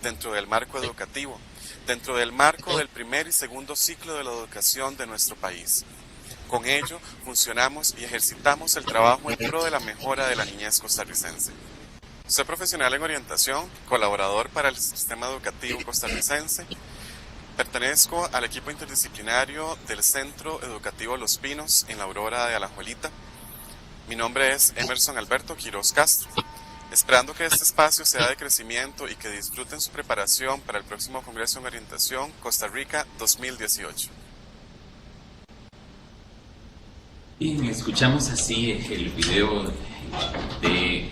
dentro del marco educativo, dentro del marco del primer y segundo ciclo de la educación de nuestro país. Con ello, funcionamos y ejercitamos el trabajo en pro de la mejora de la niñez costarricense. Soy profesional en orientación, colaborador para el sistema educativo costarricense. Pertenezco al equipo interdisciplinario del Centro Educativo Los Pinos en la Aurora de Alajuelita. Mi nombre es Emerson Alberto Quiroz Castro. Esperando que este espacio sea de crecimiento y que disfruten su preparación para el próximo Congreso en Orientación Costa Rica 2018. Bien, escuchamos así el video de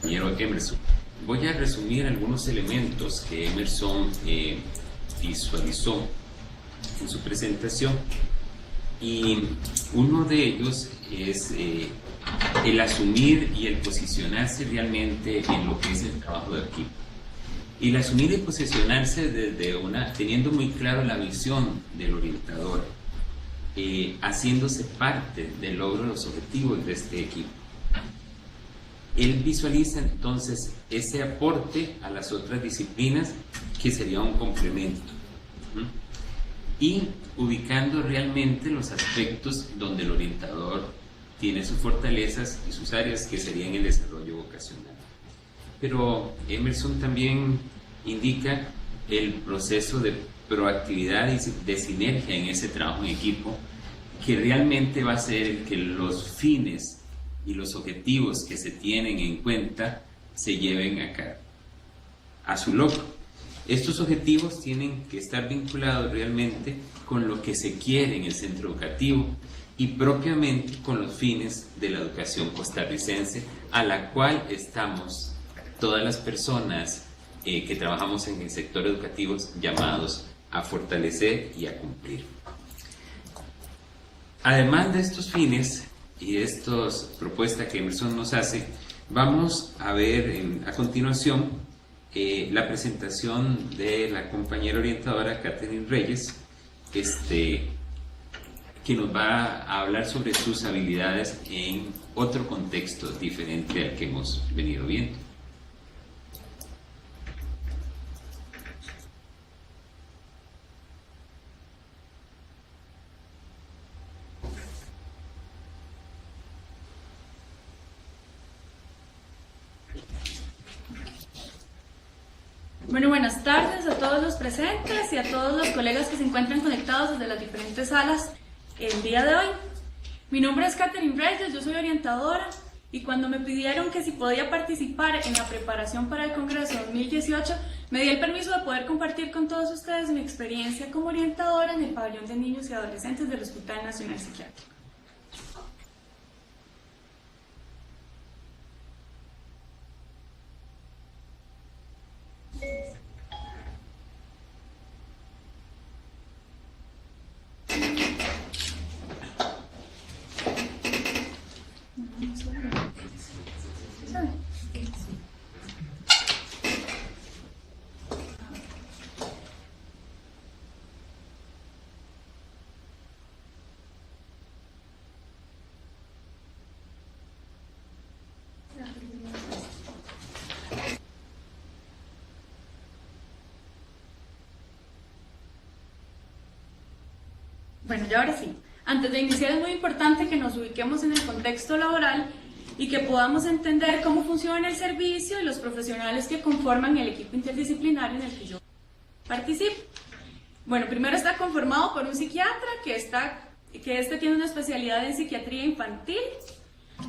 compañero Emerson. Voy a resumir algunos elementos que Emerson visualizó en su presentación, y uno de ellos es el asumir y el posicionarse realmente en lo que es el trabajo de equipo. Y el asumir y posicionarse teniendo muy claro la visión del orientador, haciéndose parte del logro de los objetivos de este equipo. Él visualiza entonces ese aporte a las otras disciplinas que sería un complemento, y ubicando realmente los aspectos donde el orientador tiene sus fortalezas y sus áreas, que serían el desarrollo vocacional. Pero Emerson también indica el proceso de proactividad y de sinergia en ese trabajo en equipo, que realmente va a ser que los fines y los objetivos que se tienen en cuenta se lleven a su logro. Estos objetivos tienen que estar vinculados realmente con lo que se quiere en el centro educativo y propiamente con los fines de la educación costarricense, a la cual estamos todas las personas que trabajamos en el sector educativo llamados a fortalecer y a cumplir. Además de estos fines y de estas propuestas que Emerson nos hace, vamos a ver a continuación la presentación de la compañera orientadora Catherine Reyes, que nos va a hablar sobre sus habilidades en otro contexto diferente al que hemos venido viendo. Bueno, buenas tardes a todos los presentes y a todos los colegas que se encuentran conectados desde las diferentes salas el día de hoy. Mi nombre es Catherine Reyes, yo soy orientadora, y cuando me pidieron que si podía participar en la preparación para el Congreso 2018, me di el permiso de poder compartir con todos ustedes mi experiencia como orientadora en el pabellón de niños y adolescentes del Hospital Nacional Psiquiátrico. Bueno, ya ahora sí. Antes de iniciar es muy importante que nos ubiquemos en el contexto laboral y que podamos entender cómo funciona el servicio y los profesionales que conforman el equipo interdisciplinario en el que yo participo. Bueno, primero está conformado por un psiquiatra que tiene una especialidad en psiquiatría infantil.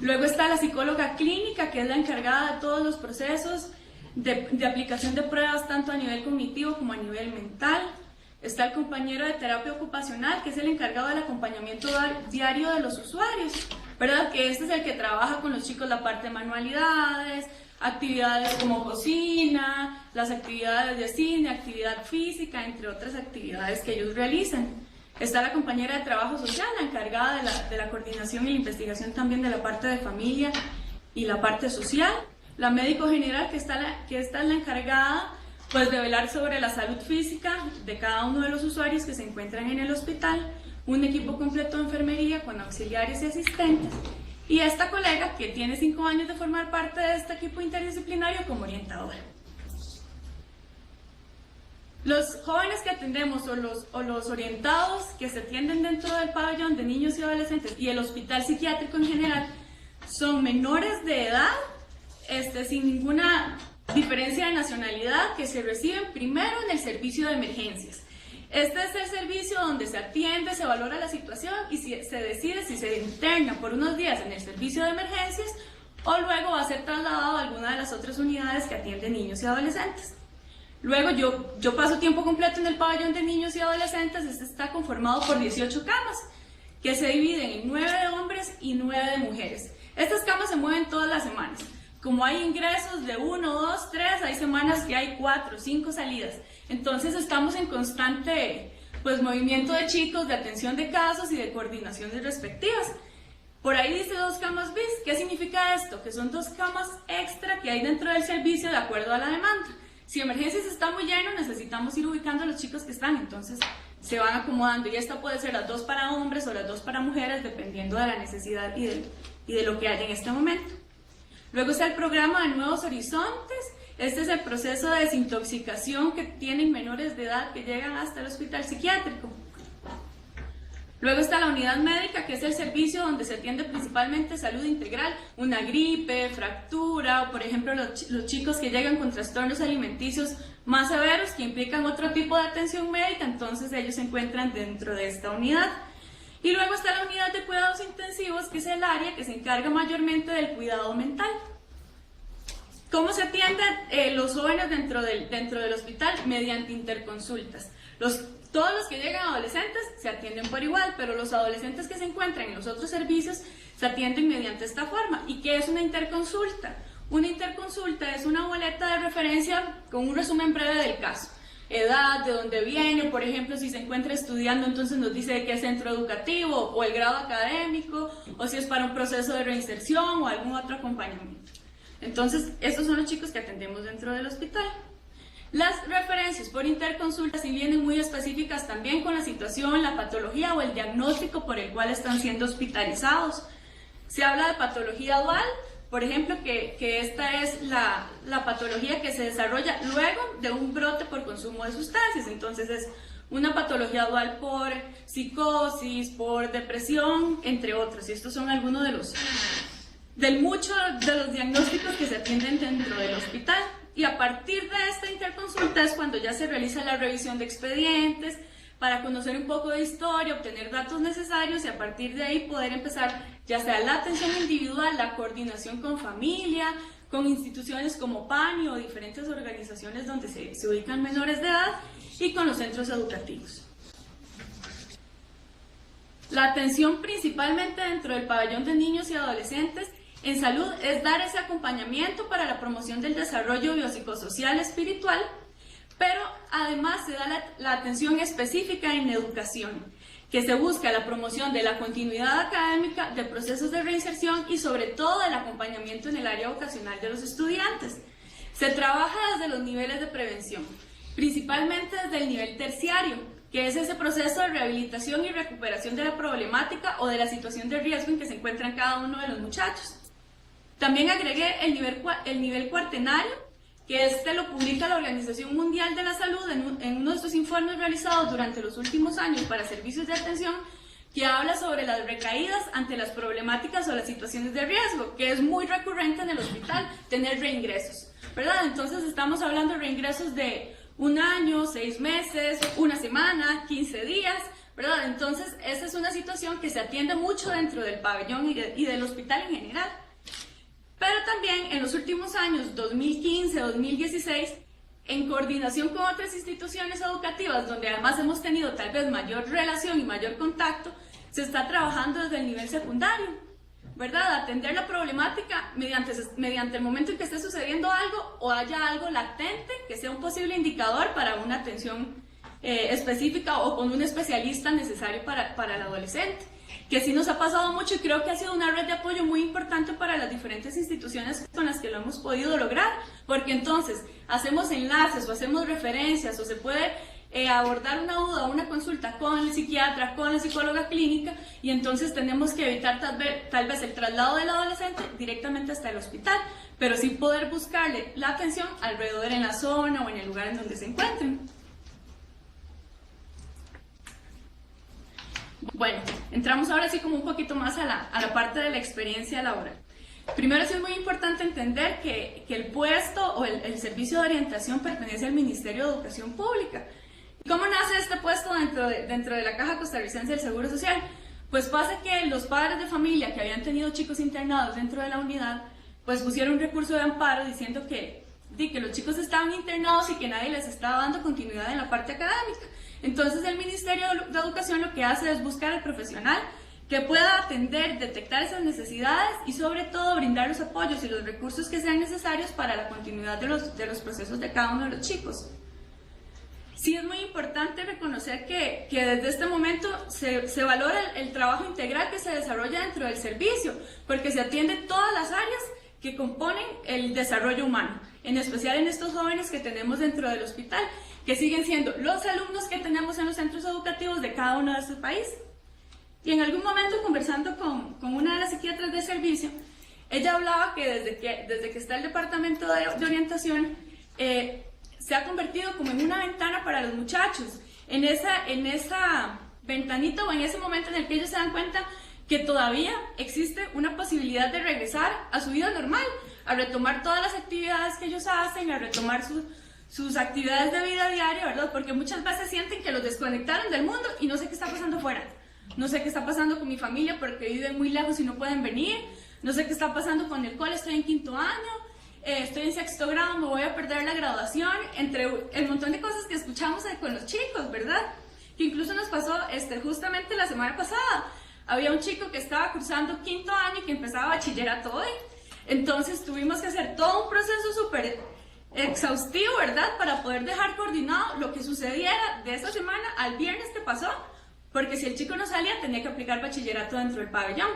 Luego está la psicóloga clínica, que es la encargada de todos los procesos de aplicación de pruebas, tanto a nivel cognitivo como a nivel mental. Está el compañero de terapia ocupacional, que es el encargado del acompañamiento diario de los usuarios, ¿verdad? Que este es el que trabaja con los chicos la parte de manualidades, actividades como cocina, las actividades de cine, actividad física, entre otras actividades que ellos realizan. Está la compañera de trabajo social, la encargada de la coordinación y la investigación también de la parte de familia y la parte social. La médico general, que esta es la encargada pues de velar sobre la salud física de cada uno de los usuarios que se encuentran en el hospital, un equipo completo de enfermería con auxiliares y asistentes, y esta colega que tiene 5 años de formar parte de este equipo interdisciplinario como orientadora. Los jóvenes que atendemos o los orientados que se atienden dentro del pabellón de niños y adolescentes y el hospital psiquiátrico en general son menores de edad, sin ninguna diferencia de nacionalidad, que se reciben primero en el servicio de emergencias. Este es el servicio donde se atiende, se valora la situación y se decide si se interna por unos días en el servicio de emergencias o luego va a ser trasladado a alguna de las otras unidades que atienden niños y adolescentes. Luego yo paso tiempo completo en el pabellón de niños y adolescentes. Este está conformado por 18 camas que se dividen en 9 de hombres y 9 de mujeres. Estas camas se mueven todas las semanas. Como hay ingresos de 1, 2, 3, hay semanas que hay 4, 5 salidas. Entonces estamos en constante movimiento de chicos, de atención de casos y de coordinaciones respectivas. Por ahí dice 2 camas bis. ¿Qué significa esto? Que son 2 camas extra que hay dentro del servicio de acuerdo a la demanda. Si emergencias está muy lleno, necesitamos ir ubicando a los chicos que están, entonces se van acomodando. Y esta puede ser las 2 para hombres o las 2 para mujeres, dependiendo de la necesidad y de lo que hay en este momento. Luego está el programa de Nuevos Horizontes. Este es el proceso de desintoxicación que tienen menores de edad que llegan hasta el hospital psiquiátrico. Luego está la unidad médica, que es el servicio donde se atiende principalmente salud integral, una gripe, fractura, o por ejemplo los chicos que llegan con trastornos alimenticios más severos que implican otro tipo de atención médica, entonces ellos se encuentran dentro de esta unidad. Y luego está la unidad de cuidados intensivos, que es el área que se encarga mayormente del cuidado mental. ¿Cómo se atienden los jóvenes dentro del hospital? Mediante interconsultas. Todos los que llegan adolescentes se atienden por igual, pero los adolescentes que se encuentran en los otros servicios se atienden mediante esta forma. ¿Y qué es una interconsulta? Una interconsulta es una boleta de referencia con un resumen breve del caso. Edad, de dónde viene, por ejemplo, si se encuentra estudiando, entonces nos dice de qué centro educativo o el grado académico, o si es para un proceso de reinserción o algún otro acompañamiento. Entonces, estos son los chicos que atendemos dentro del hospital. Las referencias por interconsulta sí vienen muy específicas también con la situación, la patología o el diagnóstico por el cual están siendo hospitalizados. Se habla de patología dual, por ejemplo, que esta es la patología que se desarrolla luego de un brote por consumo de sustancias. Entonces es una patología dual por psicosis, por depresión, entre otros. Y estos son algunos de los diagnósticos que se atienden dentro del hospital. Y a partir de esta interconsulta es cuando ya se realiza la revisión de expedientes para conocer un poco de historia, obtener datos necesarios y a partir de ahí poder empezar ya sea la atención individual, la coordinación con familia, con instituciones como PANI o diferentes organizaciones donde se ubican menores de edad y con los centros educativos. La atención principalmente dentro del pabellón de niños y adolescentes en salud es dar ese acompañamiento para la promoción del desarrollo biopsicosocial espiritual, pero además se da la atención específica en educación, que se busca la promoción de la continuidad académica, de procesos de reinserción y sobre todo el acompañamiento en el área vocacional de los estudiantes. Se trabaja desde los niveles de prevención, principalmente desde el nivel terciario, que es ese proceso de rehabilitación y recuperación de la problemática o de la situación de riesgo en que se encuentran cada uno de los muchachos. También agregué el nivel cuartenario, que este lo publica la Organización Mundial de la Salud en uno de sus informes realizados durante los últimos años para servicios de atención, que habla sobre las recaídas ante las problemáticas o las situaciones de riesgo, que es muy recurrente en el hospital tener reingresos, ¿verdad? Entonces estamos hablando de reingresos de 1 año, 6 meses, 1 semana, 15 días, ¿verdad? Entonces esa es una situación que se atiende mucho dentro del pabellón y del hospital en general. Pero también en los últimos años, 2015, 2016, en coordinación con otras instituciones educativas, donde además hemos tenido tal vez mayor relación y mayor contacto, se está trabajando desde el nivel secundario, ¿verdad? Atender la problemática mediante el momento en que esté sucediendo algo o haya algo latente que sea un posible indicador para una atención específica o con un especialista necesario para el adolescente. Que sí nos ha pasado mucho y creo que ha sido una red de apoyo muy importante para las diferentes instituciones con las que lo hemos podido lograr, porque entonces hacemos enlaces o hacemos referencias o se puede abordar una duda o una consulta con el psiquiatra, con la psicóloga clínica, y entonces tenemos que evitar tal vez el traslado del adolescente directamente hasta el hospital, pero sí poder buscarle la atención alrededor en la zona o en el lugar en donde se encuentren. Bueno, entramos ahora sí como un poquito más a la parte de la experiencia laboral. Primero sí es muy importante entender que el puesto o el servicio de orientación pertenece al Ministerio de Educación Pública. ¿Cómo nace este puesto dentro de la Caja Costarricense del Seguro Social? Pues pasa que los padres de familia que habían tenido chicos internados dentro de la unidad, pues pusieron un recurso de amparo diciendo que los chicos estaban internados y que nadie les estaba dando continuidad en la parte académica. Entonces el Ministerio de Educación lo que hace es buscar al profesional que pueda atender, detectar esas necesidades y sobre todo brindar los apoyos y los recursos que sean necesarios para la continuidad de los procesos de cada uno de los chicos. Sí es muy importante reconocer que desde este momento se valora el trabajo integral que se desarrolla dentro del servicio, porque se atienden todas las áreas que componen el desarrollo humano, en especial en estos jóvenes que tenemos dentro del hospital, que siguen siendo los alumnos que tenemos en los centros educativos de cada uno de estos países. Y en algún momento, conversando con una de las psiquiatras de servicio, ella hablaba que desde que está el departamento de orientación, se ha convertido como en una ventana para los muchachos, en esa ventanita o en ese momento en el que ellos se dan cuenta que todavía existe una posibilidad de regresar a su vida normal, a retomar todas las actividades que ellos hacen, a retomar sus actividades de vida diaria, ¿verdad? Porque muchas veces sienten que los desconectaron del mundo y no sé qué está pasando fuera. No sé qué está pasando con mi familia porque viven muy lejos y no pueden venir. No sé qué está pasando con el cole, estoy en 5º año, estoy en 6º grado, me voy a perder la graduación, entre el montón de cosas que escuchamos con los chicos, ¿verdad? Que incluso nos pasó justamente la semana pasada. Había un chico que estaba cursando 5º año y que empezaba bachillerato hoy. Entonces tuvimos que hacer todo un proceso súper exhaustivo, ¿verdad? Para poder dejar coordinado lo que sucediera de esa semana al viernes que pasó, porque si el chico no salía tenía que aplicar bachillerato dentro del pabellón.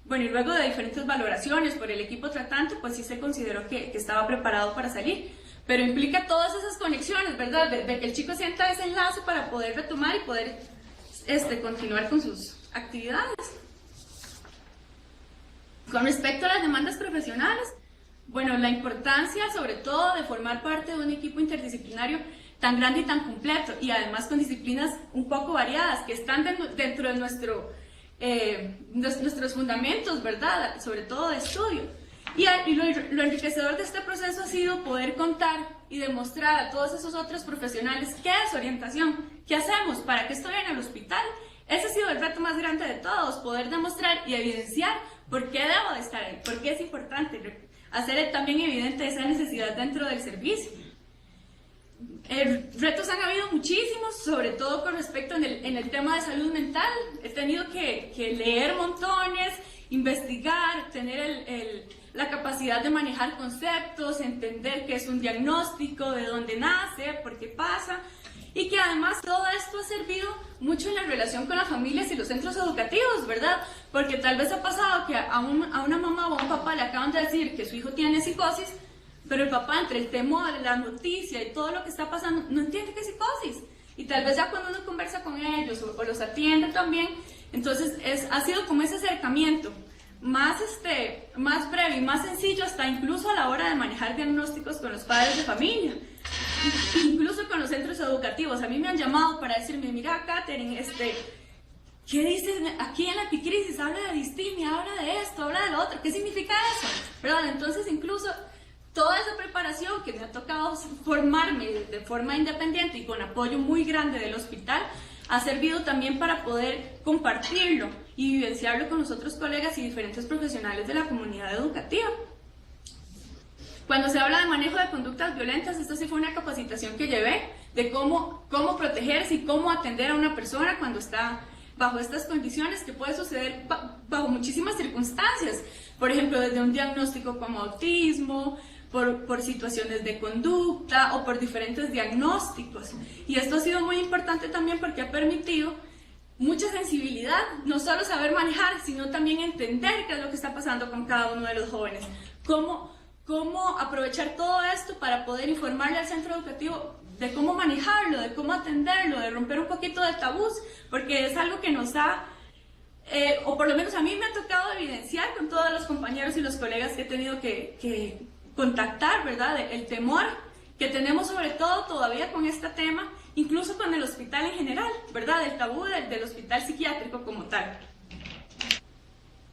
Bueno, y luego de diferentes valoraciones por el equipo tratante, pues sí se consideró que estaba preparado para salir, pero implica todas esas conexiones, ¿verdad? De que el chico sienta ese enlace para poder retomar y poder continuar con sus actividades. Con respecto a las demandas profesionales, bueno, la importancia sobre todo de formar parte de un equipo interdisciplinario tan grande y tan completo, y además con disciplinas un poco variadas que están dentro de nuestros fundamentos, ¿verdad? Sobre todo de estudio. Y lo enriquecedor de este proceso ha sido poder contar y demostrar a todos esos otros profesionales qué es orientación, qué hacemos para que estén en el hospital. Ese ha sido el reto más grande de todos, poder demostrar y evidenciar por qué debo de estar ahí, por qué es importante hacer también evidente esa necesidad dentro del servicio. Retos han habido muchísimos, sobre todo con respecto en el tema de salud mental. He tenido que leer montones, investigar, tener la capacidad de manejar conceptos, entender qué es un diagnóstico, de dónde nace, por qué pasa, y que además todo esto ha servido mucho en la relación con las familias y los centros educativos, ¿verdad? Porque tal vez ha pasado que a una mamá o a un papá le acaban de decir que su hijo tiene psicosis, pero el papá, entre el temor, la noticia y todo lo que está pasando, no entiende qué es psicosis. Y tal vez ya cuando uno conversa con ellos o los atiende también, entonces ha sido como ese acercamiento más breve y más sencillo, hasta incluso a la hora de manejar diagnósticos con los padres de familia, incluso con los centros educativos. A mí me han llamado para decirme, mira, Katherine, ¿qué dicen aquí en la epicrisis? Habla de distimia, habla de esto, habla de lo otro. ¿Qué significa eso? ¿Verdad? Entonces, incluso toda esa preparación que me ha tocado formarme de forma independiente y con apoyo muy grande del hospital, ha servido también para poder compartirlo y vivenciarlo con los otros colegas y diferentes profesionales de la comunidad educativa. Cuando se habla de manejo de conductas violentas, esta sí fue una capacitación que llevé de cómo protegerse y cómo atender a una persona cuando está bajo estas condiciones, que puede suceder bajo muchísimas circunstancias. Por ejemplo, desde un diagnóstico como autismo, por situaciones de conducta o por diferentes diagnósticos. Y esto ha sido muy importante también porque ha permitido mucha sensibilidad, no solo saber manejar, sino también entender qué es lo que está pasando con cada uno de los jóvenes. Cómo aprovechar todo esto para poder informarle al centro educativo de cómo manejarlo, de cómo atenderlo, de romper un poquito de tabús, porque es algo que nos da, o por lo menos a mí me ha tocado evidenciar con todos los compañeros y los colegas que he tenido que contactar, ¿verdad? El temor que tenemos sobre todo todavía con este tema, incluso con el hospital en general, ¿verdad? El tabú del hospital psiquiátrico como tal.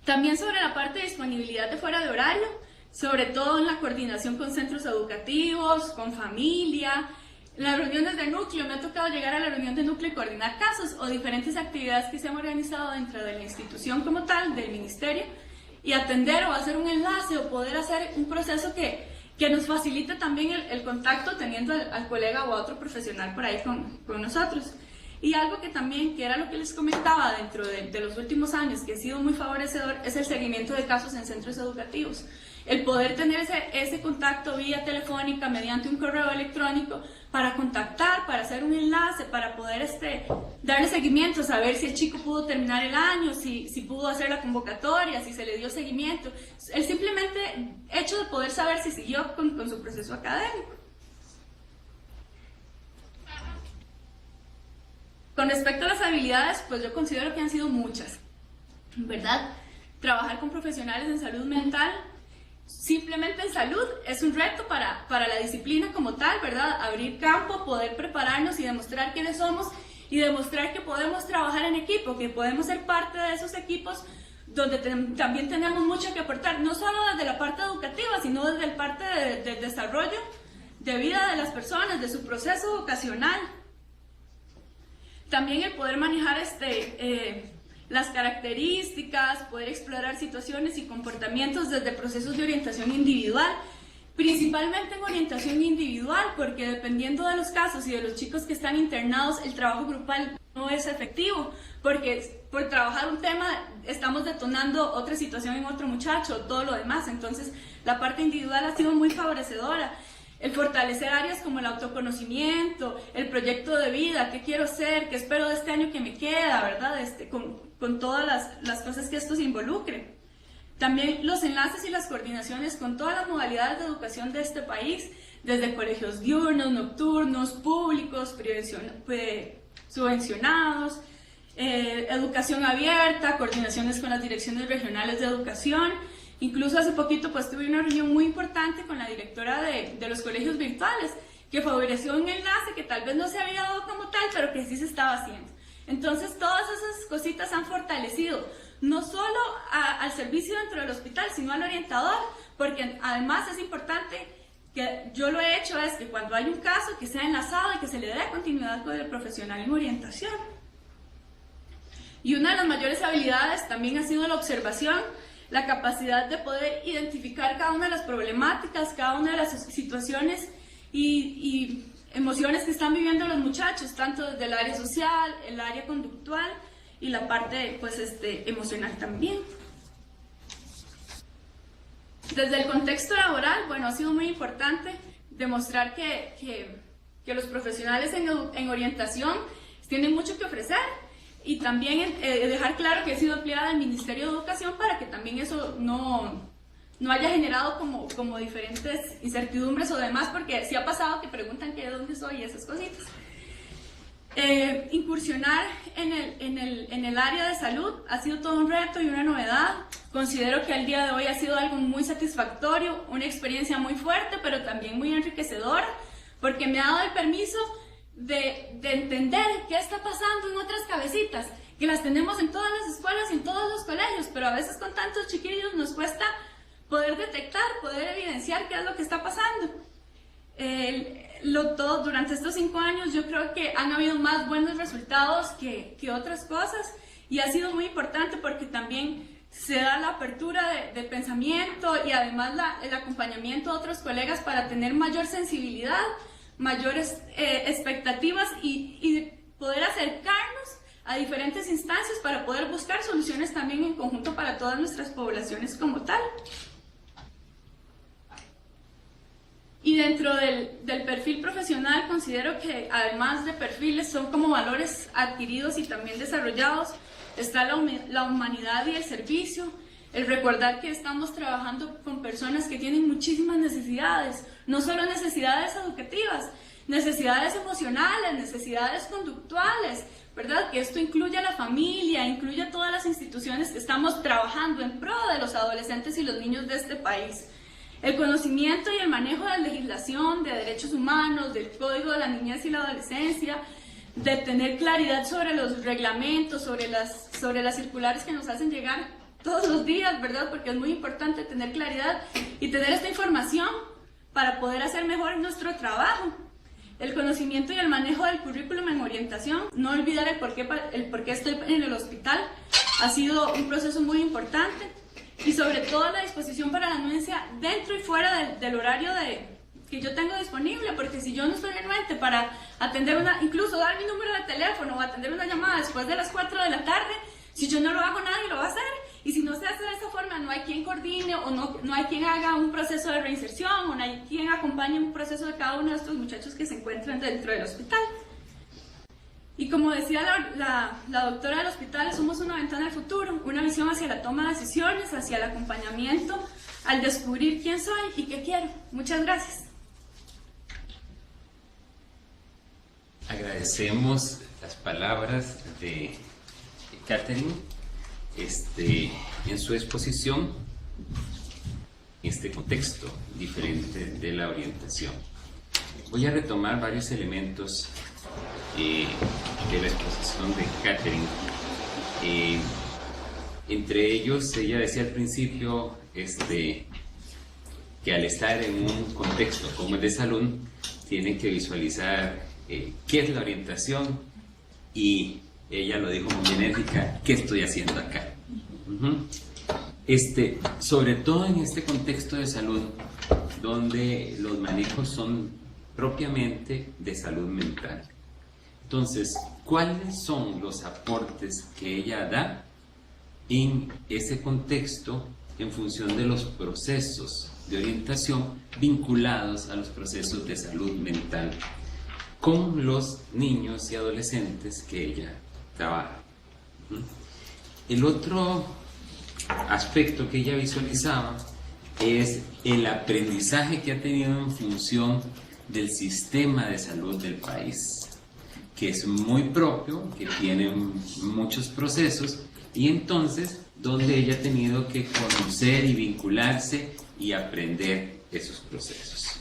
También sobre la parte de disponibilidad de fuera de horario, sobre todo en la coordinación con centros educativos, con familia, las reuniones de núcleo. Me ha tocado llegar a la reunión de núcleo y coordinar casos o diferentes actividades que se han organizado dentro de la institución como tal, del ministerio, y atender o hacer un enlace o poder hacer un proceso que nos facilite también el contacto teniendo al colega o a otro profesional por ahí con nosotros. Y algo que también, que era lo que les comentaba dentro de los últimos años, que ha sido muy favorecedor, es el seguimiento de casos en centros educativos. El poder tener ese contacto vía telefónica, mediante un correo electrónico, para contactar, para hacer un enlace, para poder darle seguimiento, saber si el chico pudo terminar el año, si pudo hacer la convocatoria, si se le dio seguimiento. El simplemente hecho de poder saber si siguió con su proceso académico. Con respecto a las habilidades, pues yo considero que han sido muchas, ¿verdad? Trabajar con profesionales en salud mental, simplemente en salud, es un reto para la disciplina como tal, ¿verdad? Abrir campo, poder prepararnos y demostrar quiénes somos y demostrar que podemos trabajar en equipo, que podemos ser parte de esos equipos donde también tenemos mucho que aportar, no solo desde la parte educativa, sino desde la parte del desarrollo de vida de las personas, de su proceso vocacional. También el poder manejar las características, poder explorar situaciones y comportamientos desde procesos de orientación individual, principalmente en orientación individual, porque dependiendo de los casos y de los chicos que están internados, el trabajo grupal no es efectivo, porque por trabajar un tema estamos detonando otra situación en otro muchacho, todo lo demás. Entonces la parte individual ha sido muy favorecedora. El fortalecer áreas como el autoconocimiento, el proyecto de vida, qué quiero ser, qué espero de este año que me queda, ¿verdad? Con todas las cosas que esto se involucre. También los enlaces y las coordinaciones con todas las modalidades de educación de este país, desde colegios diurnos, nocturnos, públicos, subvencionados, educación abierta, coordinaciones con las direcciones regionales de educación. Incluso hace poquito pues tuve una reunión muy importante con la directora de los colegios virtuales, que favoreció un enlace que tal vez no se había dado como tal, pero que sí se estaba haciendo. Entonces todas esas cositas han fortalecido no solo al servicio dentro del hospital, sino al orientador, porque además es importante, que yo lo he hecho, es que cuando hay un caso que sea enlazado y que se le dé continuidad con el profesional en orientación. Y una de las mayores habilidades también ha sido la observación, la capacidad de poder identificar cada una de las problemáticas, cada una de las situaciones y emociones que están viviendo los muchachos, tanto desde el área social, el área conductual y la parte pues, emocional también. Desde el contexto laboral, bueno, ha sido muy importante demostrar que los profesionales en orientación tienen mucho que ofrecer. Y también dejar claro que he sido empleada del Ministerio de Educación para que también eso no haya generado como diferentes incertidumbres o demás, porque sí ha pasado que preguntan que de dónde soy y esas cositas. Incursionar en el área de salud ha sido todo un reto y una novedad. Considero que el día de hoy ha sido algo muy satisfactorio, una experiencia muy fuerte, pero también muy enriquecedora, porque me ha dado el permiso de entender qué está pasando en otras cabecitas, que las tenemos en todas las escuelas y en todos los colegios, pero a veces con tantos chiquillos nos cuesta poder detectar, poder evidenciar qué es lo que está pasando. Durante estos 5 años yo creo que han habido más buenos resultados que otras cosas, y ha sido muy importante porque también se da la apertura de pensamiento y además el acompañamiento de otros colegas para tener mayor sensibilidad, mayores expectativas y poder acercarnos a diferentes instancias para poder buscar soluciones también en conjunto para todas nuestras poblaciones como tal. Y dentro del perfil profesional considero que además de perfiles son como valores adquiridos y también desarrollados, está la humanidad y el servicio, el recordar que estamos trabajando con personas que tienen muchísimas necesidades, no solo necesidades educativas, necesidades emocionales, necesidades conductuales, ¿verdad? Que esto incluye a la familia, incluye a todas las instituciones que estamos trabajando en pro de los adolescentes y los niños de este país. El conocimiento y el manejo de la legislación, de derechos humanos, del Código de la Niñez y la Adolescencia, de tener claridad sobre los reglamentos, sobre las circulares que nos hacen llegar todos los días, ¿verdad? Porque es muy importante tener claridad y tener esta información para poder hacer mejor nuestro trabajo. El conocimiento y el manejo del currículum en orientación, no olvidar el por qué estoy en el hospital, ha sido un proceso muy importante. Y sobre todo la disposición para la anuencia dentro y fuera del horario que yo tengo disponible, porque si yo no estoy anuente para atender incluso dar mi número de teléfono o atender una llamada después de las 4 de la tarde, si yo no lo hago nadie lo va a hacer, y si no se hace de esa forma no hay quien coordine o no hay quien haga un proceso de reinserción o no hay quien acompañe un proceso de cada uno de estos muchachos que se encuentran dentro del hospital. Y como decía la doctora del hospital, somos una ventana al futuro, una visión hacia la toma de decisiones, hacia el acompañamiento, al descubrir quién soy y qué quiero. Muchas gracias. Agradecemos las palabras de Catherine en su exposición, en este contexto diferente de la orientación. Voy a retomar varios elementos de la exposición de Catherine. Entre ellos, ella decía al principio que al estar en un contexto como el de salud, tiene que visualizar qué es la orientación, y ella lo dijo muy enérgica: ¿qué estoy haciendo acá? Sobre todo en este contexto de salud, donde los manejos son propiamente de salud mental. Entonces, ¿cuáles son los aportes que ella da en ese contexto en función de los procesos de orientación vinculados a los procesos de salud mental con los niños y adolescentes que ella trabaja? El otro aspecto que ella visualizaba es el aprendizaje que ha tenido en función del sistema de salud del país, que es muy propio, que tiene muchos procesos, y entonces donde ella ha tenido que conocer y vincularse y aprender esos procesos.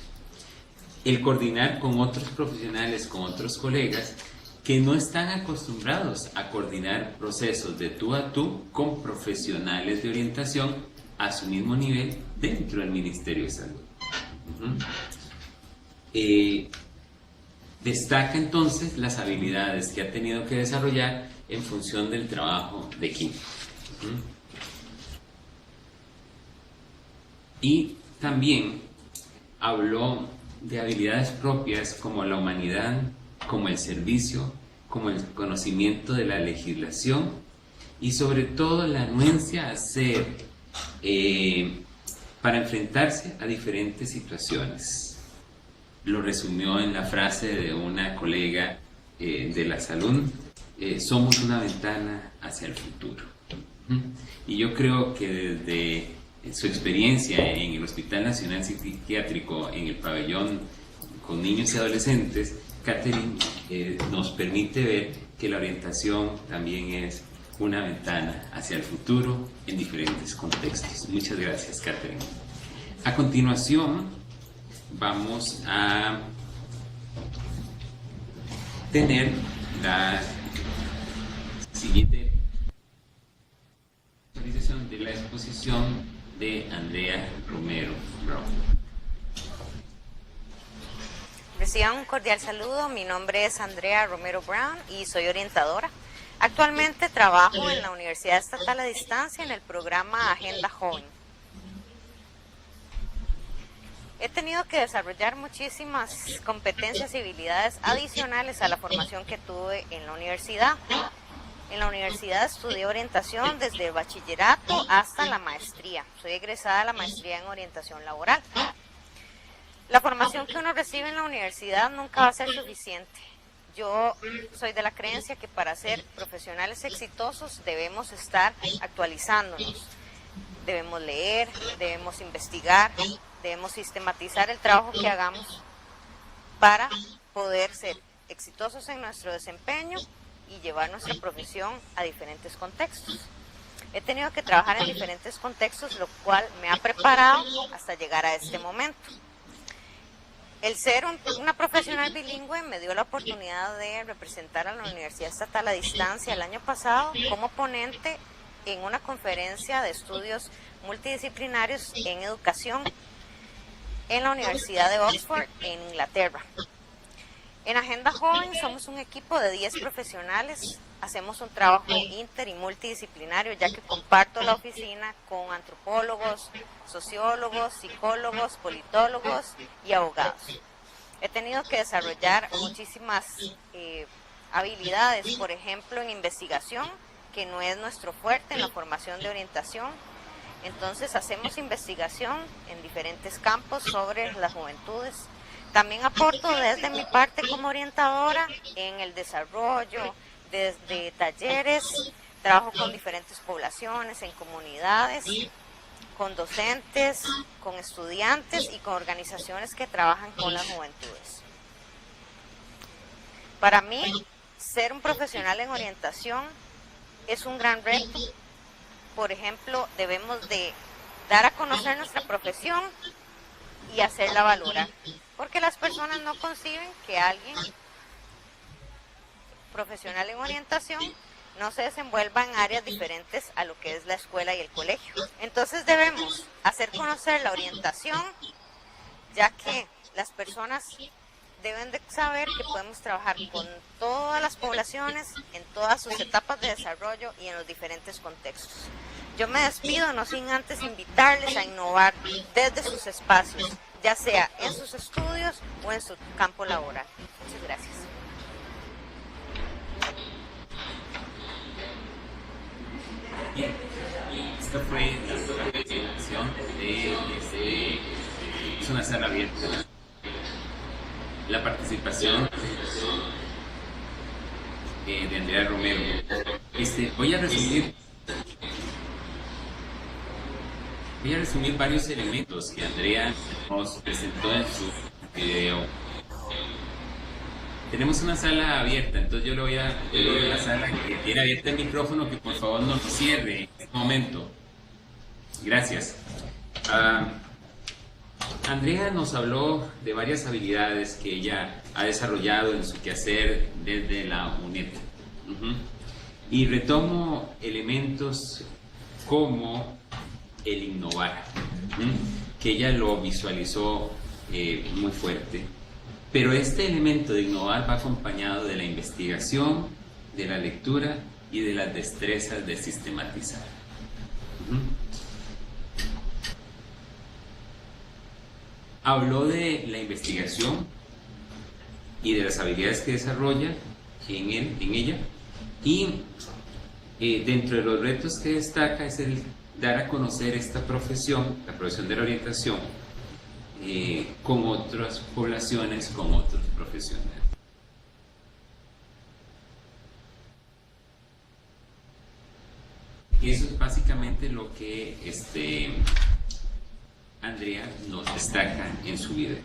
El coordinar con otros profesionales, con otros colegas que no están acostumbrados a coordinar procesos de tú a tú con profesionales de orientación a su mismo nivel dentro del Ministerio de Salud. Destaca entonces las habilidades que ha tenido que desarrollar en función del trabajo de equipo. Y también habló de habilidades propias como la humanidad, como el servicio, como el conocimiento de la legislación y sobre todo la anuencia a hacer para enfrentarse a diferentes situaciones. Lo resumió en la frase de una colega de la salud: somos una ventana hacia el futuro. Y yo creo que desde su experiencia en el Hospital Nacional Psiquiátrico, en el pabellón con niños y adolescentes, Catherine nos permite ver que la orientación también es una ventana hacia el futuro en diferentes contextos. Muchas gracias, Catherine. A continuación, vamos a tener la siguiente actualización de la exposición de Andrea Romero Brown. Reciban un cordial saludo. Mi nombre es Andrea Romero Brown y soy orientadora. Actualmente trabajo en la Universidad Estatal a Distancia en el programa Agenda Joven. He tenido que desarrollar muchísimas competencias y habilidades adicionales a la formación que tuve en la universidad. En la universidad estudié orientación desde el bachillerato hasta la maestría. Soy egresada de la maestría en orientación laboral. La formación que uno recibe en la universidad nunca va a ser suficiente. Yo soy de la creencia que para ser profesionales exitosos debemos estar actualizándonos. Debemos leer, debemos investigar, debemos sistematizar el trabajo que hagamos para poder ser exitosos en nuestro desempeño y llevar nuestra profesión a diferentes contextos. He tenido que trabajar en diferentes contextos, lo cual me ha preparado hasta llegar a este momento. El ser una profesional bilingüe me dio la oportunidad de representar a la Universidad Estatal a Distancia el año pasado como ponente en una conferencia de estudios multidisciplinarios en educación en la Universidad de Oxford, en Inglaterra. En Agenda Joven somos un equipo de 10 profesionales, hacemos un trabajo inter y multidisciplinario, ya que comparto la oficina con antropólogos, sociólogos, psicólogos, politólogos y abogados. He tenido que desarrollar muchísimas habilidades, por ejemplo en investigación, que no es nuestro fuerte en la formación de orientación. Entonces hacemos investigación en diferentes campos sobre las juventudes. También aporto desde mi parte como orientadora en el desarrollo, desde talleres, trabajo con diferentes poblaciones, en comunidades, con docentes, con estudiantes y con organizaciones que trabajan con las juventudes. Para mí, ser un profesional en orientación es un gran reto. Por ejemplo, debemos de dar a conocer nuestra profesión y hacerla valorar, porque las personas no conciben que alguien profesional en orientación no se desenvuelva en áreas diferentes a lo que es la escuela y el colegio. Entonces debemos hacer conocer la orientación, ya que las personas deben de saber que podemos trabajar con todas las poblaciones en todas sus etapas de desarrollo y en los diferentes contextos. Yo me despido no sin antes invitarles a innovar desde sus espacios, ya sea en sus estudios o en su campo laboral. Muchas gracias. Bien, esta fue la presentación es una sala abierta. La participación de Andrea Romero. Voy a resumir varios elementos que Andrea nos presentó en su video. Tenemos una sala abierta, entonces yo le voy a pedir a la sala que tiene abierto el micrófono que por favor no lo cierre en este momento. Gracias. Andrea nos habló de varias habilidades que ella ha desarrollado en su quehacer desde la UNED. Y retomo elementos como el innovar, que ella lo visualizó muy fuerte. Pero este elemento de innovar va acompañado de la investigación, de la lectura y de las destrezas de sistematizar. Habló de la investigación y de las habilidades que desarrolla en ella, y dentro de los retos que destaca es el dar a conocer esta profesión, la profesión de la orientación, con otras poblaciones, con otros profesionales. Eso es básicamente lo que Andrea nos destaca en su video.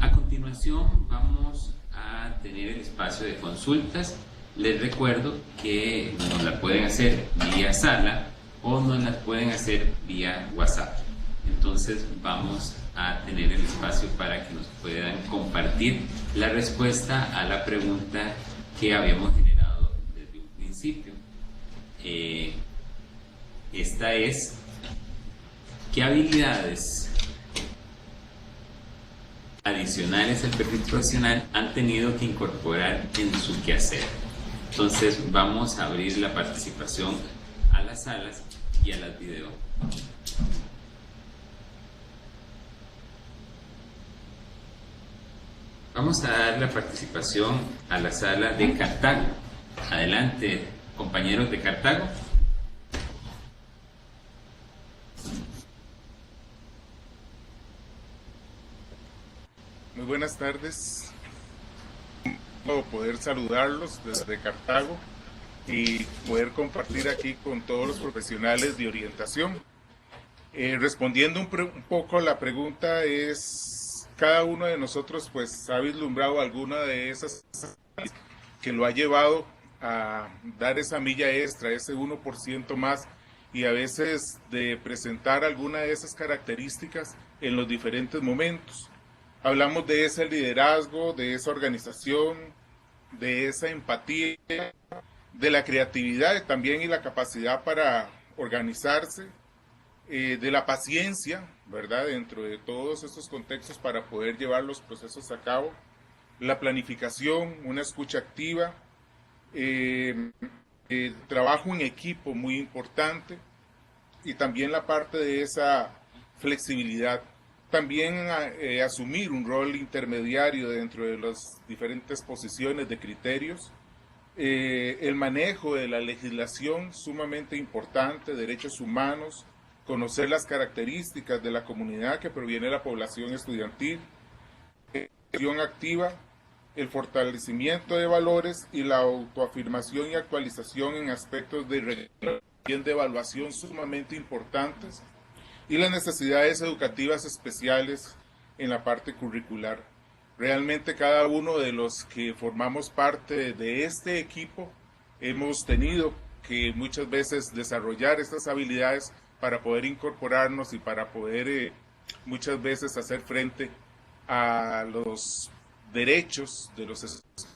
A continuación vamos a tener el espacio de consultas Les recuerdo que nos la pueden hacer vía sala o nos la pueden hacer vía WhatsApp. Entonces vamos a tener el espacio para que nos puedan compartir la respuesta a la pregunta que habíamos generado desde un principio. Esta es: ¿qué habilidades adicionales al perfil profesional han tenido que incorporar en su quehacer? Entonces vamos a abrir la participación a las salas y a las videos. Vamos a dar la participación a la sala de Cartago. Adelante, compañeros de Cartago. Muy buenas tardes. Poder saludarlos desde Cartago y poder compartir aquí con todos los profesionales de orientación. Respondiendo un poco a la pregunta, cada uno de nosotros pues ha vislumbrado alguna de esas que lo ha llevado a dar esa milla extra, ese 1% más, y a veces de presentar alguna de esas características en los diferentes momentos. Hablamos de ese liderazgo, de esa organización, de esa empatía, de la creatividad también y la capacidad para organizarse, de la paciencia, ¿verdad?, dentro de todos estos contextos para poder llevar los procesos a cabo, la planificación, una escucha activa, trabajo en equipo muy importante, y también la parte de esa flexibilidad. También asumir un rol intermediario dentro de las diferentes posiciones de criterios, el manejo de la legislación sumamente importante, derechos humanos, conocer las características de la comunidad que proviene de la población estudiantil, acción activa, el fortalecimiento de valores y la autoafirmación y actualización en aspectos de evaluación sumamente importantes, y las necesidades educativas especiales en la parte curricular. Realmente cada uno de los que formamos parte de este equipo hemos tenido que muchas veces desarrollar estas habilidades para poder incorporarnos y para poder muchas veces hacer frente a los derechos de los estudiantes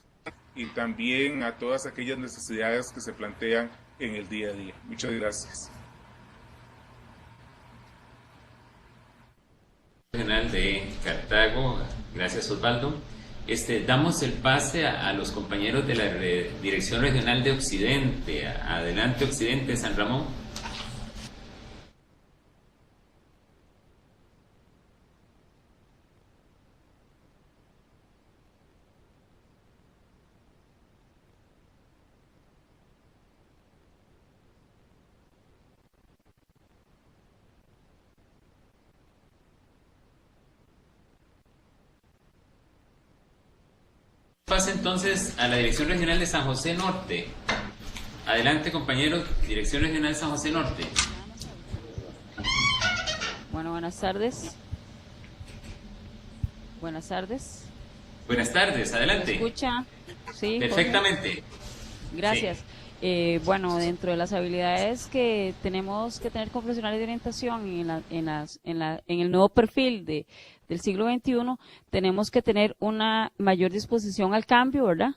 y también a todas aquellas necesidades que se plantean en el día a día. Muchas gracias. Regional de Cartago, gracias Osvaldo. Damos el pase a los compañeros de la Dirección Regional de Occidente. Adelante Occidente, San Ramón. Pase entonces a la Dirección Regional de San José Norte. Adelante compañeros, Dirección Regional de San José Norte. Bueno, buenas tardes. Buenas tardes. Buenas tardes, adelante. ¿Me escucha? Sí. Perfectamente. Jorge. Gracias. Sí. Bueno, dentro de las habilidades que tenemos que tener como profesionales de orientación en el nuevo perfil del siglo XXI, tenemos que tener una mayor disposición al cambio, ¿verdad?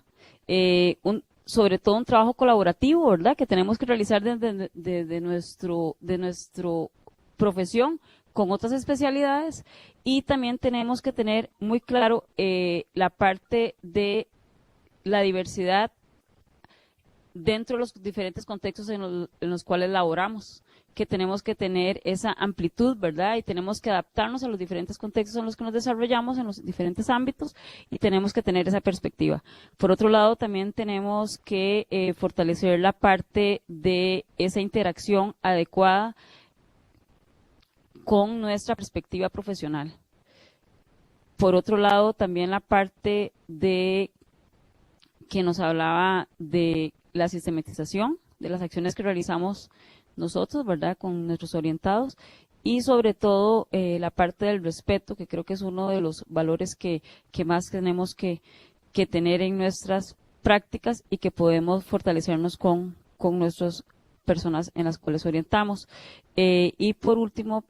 Sobre todo un trabajo colaborativo, ¿verdad? Que tenemos que realizar desde nuestro profesión con otras especialidades, y también tenemos que tener muy claro la parte de la diversidad dentro de los diferentes contextos en los cuales laboramos, que tenemos que tener esa amplitud, ¿verdad? Y tenemos que adaptarnos a los diferentes contextos en los que nos desarrollamos, en los diferentes ámbitos, y tenemos que tener esa perspectiva. Por otro lado, también tenemos que fortalecer la parte de esa interacción adecuada con nuestra perspectiva profesional. Por otro lado, también la parte de que nos hablaba de la sistematización de las acciones que realizamos nosotros, ¿verdad?, con nuestros orientados, y sobre todo la parte del respeto, que creo que es uno de los valores que más tenemos que tener en nuestras prácticas y que podemos fortalecernos con nuestras personas en las cuales orientamos. Y por último,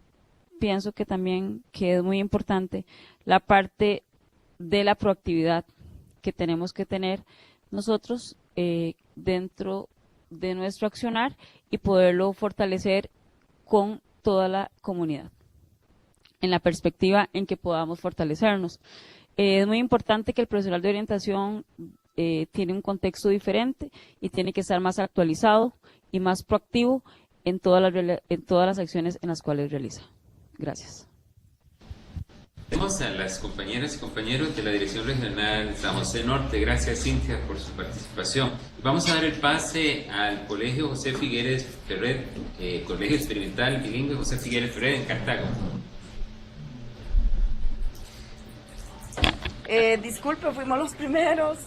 pienso que también que es muy importante la parte de la proactividad que tenemos que tener nosotros dentro de nuestro accionar y poderlo fortalecer con toda la comunidad, en la perspectiva en que podamos fortalecernos. Es muy importante que el profesional de orientación tiene un contexto diferente y tiene que estar más actualizado y más proactivo en todas las acciones en las cuales realiza. Gracias. Tenemos a las compañeras y compañeros de la Dirección Regional San José Norte. Gracias, Cintia, por su participación. Vamos a dar el pase al Colegio José Figueres Ferrer, Colegio Experimental Bilingüe José Figueres Ferrer en Cartago. Disculpe, fuimos los primeros.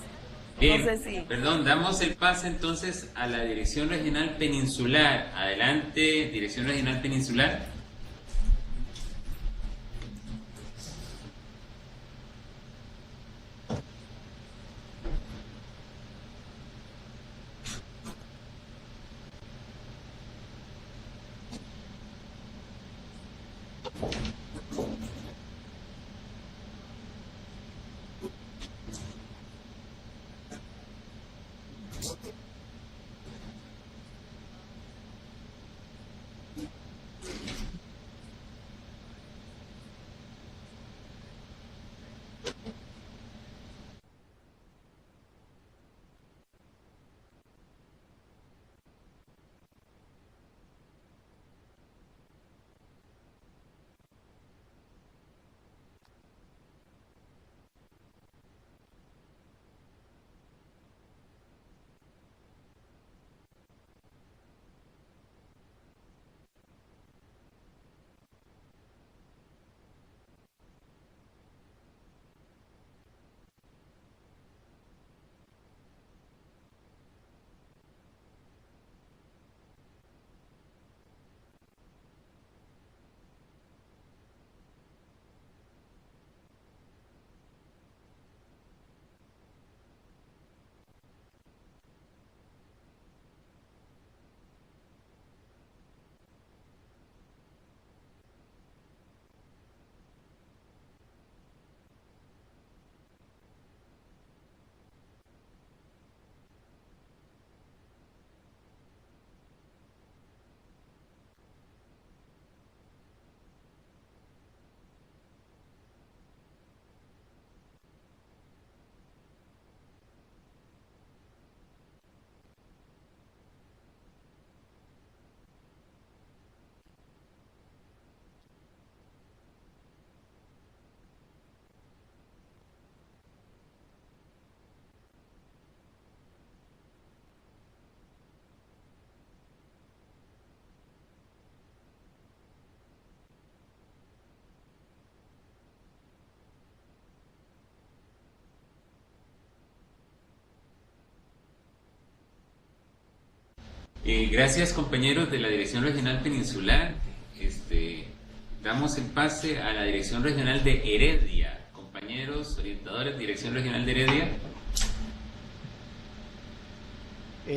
Bien, no sé si... perdón, damos el pase entonces a la Dirección Regional Peninsular. Adelante, Dirección Regional Peninsular. Gracias, compañeros de la Dirección Regional Peninsular. Damos el pase a la Dirección Regional de Heredia. Compañeros orientadores, Dirección Regional de Heredia.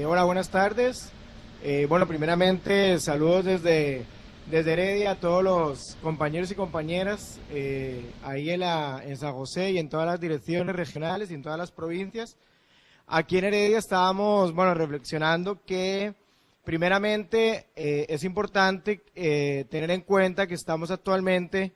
Hola, buenas tardes. Bueno, primeramente, saludos desde Heredia a todos los compañeros y compañeras ahí en San José y en todas las direcciones regionales y en todas las provincias. Aquí en Heredia estábamos, bueno, reflexionando que primeramente es importante tener en cuenta que estamos actualmente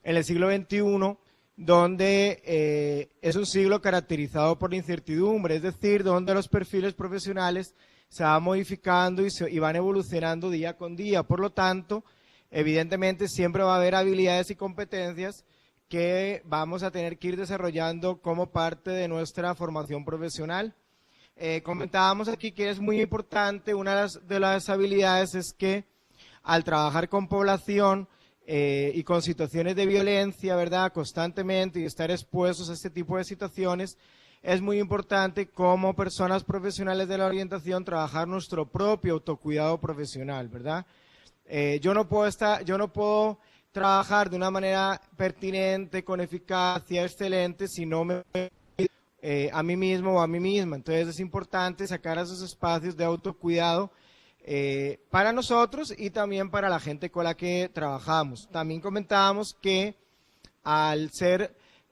en el siglo XXI, donde es un siglo caracterizado por la incertidumbre, es decir, donde los perfiles profesionales se van modificando y van evolucionando día con día. Por lo tanto, evidentemente siempre va a haber habilidades y competencias que vamos a tener que ir desarrollando como parte de nuestra formación profesional. Comentábamos aquí que es muy importante, una de las habilidades es que al trabajar con población y con situaciones de violencia, ¿verdad?, constantemente y estar expuestos a este tipo de situaciones, es muy importante como personas profesionales de la orientación trabajar nuestro propio autocuidado profesional, ¿verdad? Yo no puedo trabajar de una manera pertinente, con eficacia, excelente, si no me a mí mismo o a mí misma. Entonces es importante sacar esos espacios de autocuidado para nosotros y también para la gente con la que trabajamos. También comentábamos que al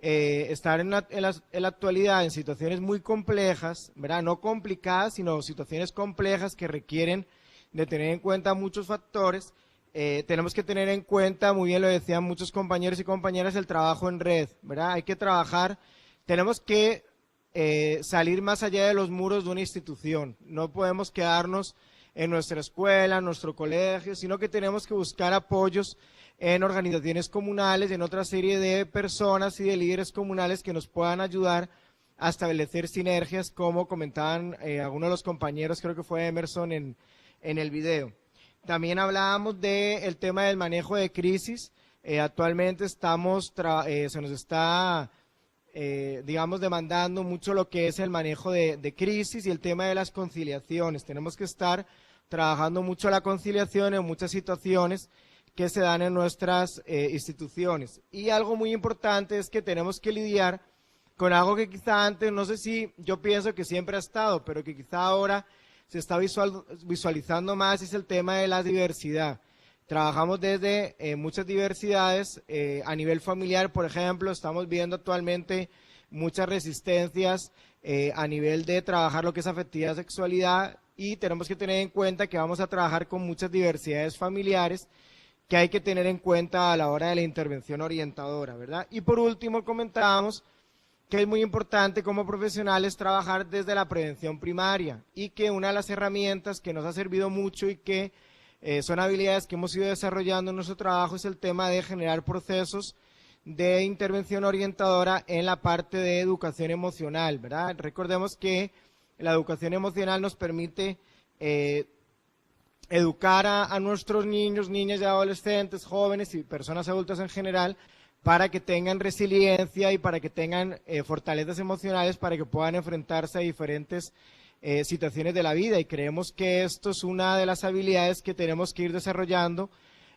estar en la actualidad en situaciones muy complejas, ¿verdad? No complicadas, sino situaciones complejas que requieren de tener en cuenta muchos factores, tenemos que tener en cuenta, muy bien lo decían muchos compañeros y compañeras, el trabajo en red, ¿verdad? Hay que trabajar, tenemos que salir más allá de los muros de una institución, no podemos quedarnos en nuestra escuela, en nuestro colegio, sino que tenemos que buscar apoyos en organizaciones comunales, en otra serie de personas y de líderes comunales que nos puedan ayudar a establecer sinergias, como comentaban algunos de los compañeros, creo que fue Emerson en el video. También hablábamos del tema del manejo de crisis. Actualmente se nos está, digamos, demandando mucho lo que es el manejo de crisis y el tema de las conciliaciones. Tenemos que estar trabajando mucho la conciliación en muchas situaciones que se dan en nuestras instituciones. Y algo muy importante es que tenemos que lidiar con algo que quizá antes, no sé si yo pienso que siempre ha estado, pero que quizá ahora se está visualizando más, es el tema de la diversidad. Trabajamos desde muchas diversidades, a nivel familiar, por ejemplo, estamos viendo actualmente muchas resistencias a nivel de trabajar lo que es afectividad, sexualidad, y tenemos que tener en cuenta que vamos a trabajar con muchas diversidades familiares que hay que tener en cuenta a la hora de la intervención orientadora, ¿verdad? Y por último comentábamos que es muy importante como profesionales trabajar desde la prevención primaria y que una de las herramientas que nos ha servido mucho y que son habilidades que hemos ido desarrollando en nuestro trabajo es el tema de generar procesos de intervención orientadora en la parte de educación emocional, ¿verdad? Recordemos que la educación emocional nos permite educar a nuestros niños, niñas y adolescentes, jóvenes y personas adultas en general, para que tengan resiliencia y para que tengan fortalezas emocionales para que puedan enfrentarse a diferentes situaciones de la vida. Y creemos que esto es una de las habilidades que tenemos que ir desarrollando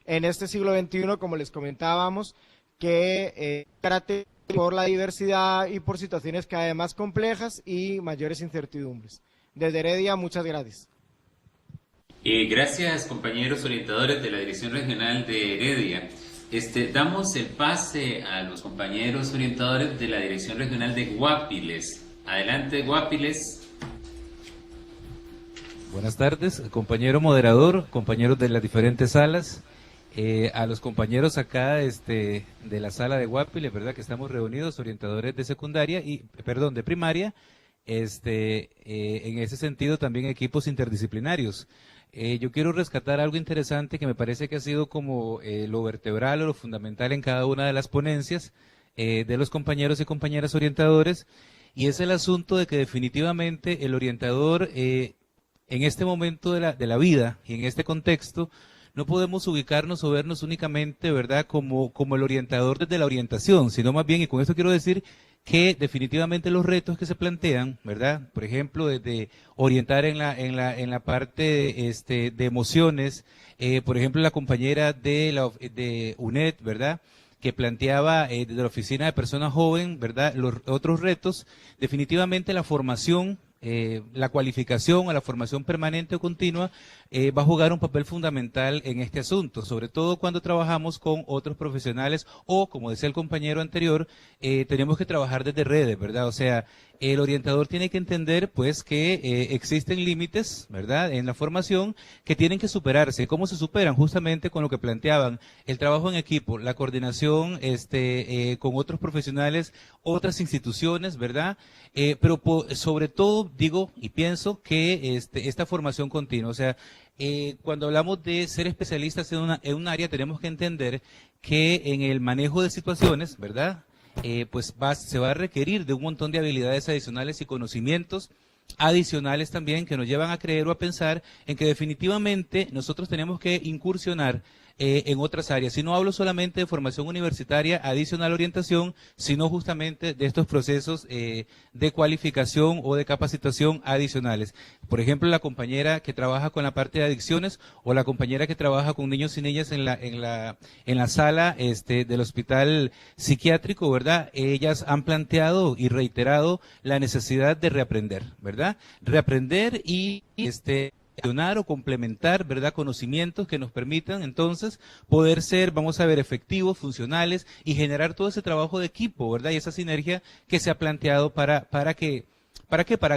en este siglo XXI, como les comentábamos, que caracteriza por la diversidad y por situaciones cada vez más complejas y mayores incertidumbres. Desde Heredia, muchas gracias. Gracias, compañeros orientadores de la Dirección Regional de Heredia. Damos el pase a los compañeros orientadores de la Dirección Regional de Guapiles. Adelante, Guapiles. Buenas tardes, compañero moderador, compañeros de las diferentes salas, a los compañeros acá de la sala de Guapiles, ¿verdad? Que estamos reunidos, orientadores de secundaria de primaria, en ese sentido también equipos interdisciplinarios. Yo quiero rescatar algo interesante que me parece que ha sido como lo vertebral o lo fundamental en cada una de las ponencias de los compañeros y compañeras orientadores, y es el asunto de que definitivamente el orientador en este momento de la vida y en este contexto no podemos ubicarnos o vernos únicamente, ¿verdad?, como el orientador desde la orientación, sino más bien, y con esto quiero decir que definitivamente los retos que se plantean, ¿verdad? Por ejemplo, desde orientar en la parte de emociones, por ejemplo, la compañera de UNED, ¿verdad?, que planteaba desde la Oficina de Personas Joven, ¿verdad?, los otros retos, definitivamente la formación, la cualificación o la formación permanente o continua va a jugar un papel fundamental en este asunto, sobre todo cuando trabajamos con otros profesionales o, como decía el compañero anterior, tenemos que trabajar desde redes, ¿verdad? O sea, el orientador tiene que entender pues que existen límites, ¿verdad?, en la formación que tienen que superarse. ¿Cómo se superan? Justamente con lo que planteaban, el trabajo en equipo, la coordinación con otros profesionales, otras instituciones, ¿verdad? Pero sobre todo digo y pienso que esta formación continua, o sea, cuando hablamos de ser especialistas en un área tenemos que entender que en el manejo de situaciones, ¿verdad?, pues se va a requerir de un montón de habilidades adicionales y conocimientos adicionales también que nos llevan a creer o a pensar en que definitivamente nosotros tenemos que incursionar en otras áreas. Y no hablo solamente de formación universitaria adicional a orientación, sino justamente de estos procesos de cualificación o de capacitación adicionales. Por ejemplo, la compañera que trabaja con la parte de adicciones o la compañera que trabaja con niños y niñas en la sala del hospital psiquiátrico, ¿verdad? Ellas han planteado y reiterado la necesidad de reaprender, ¿verdad? Reaprender y adicionar o complementar, ¿verdad?, conocimientos que nos permitan entonces poder ser, vamos a ver, efectivos, funcionales y generar todo ese trabajo de equipo, ¿verdad? Y esa sinergia que se ha planteado para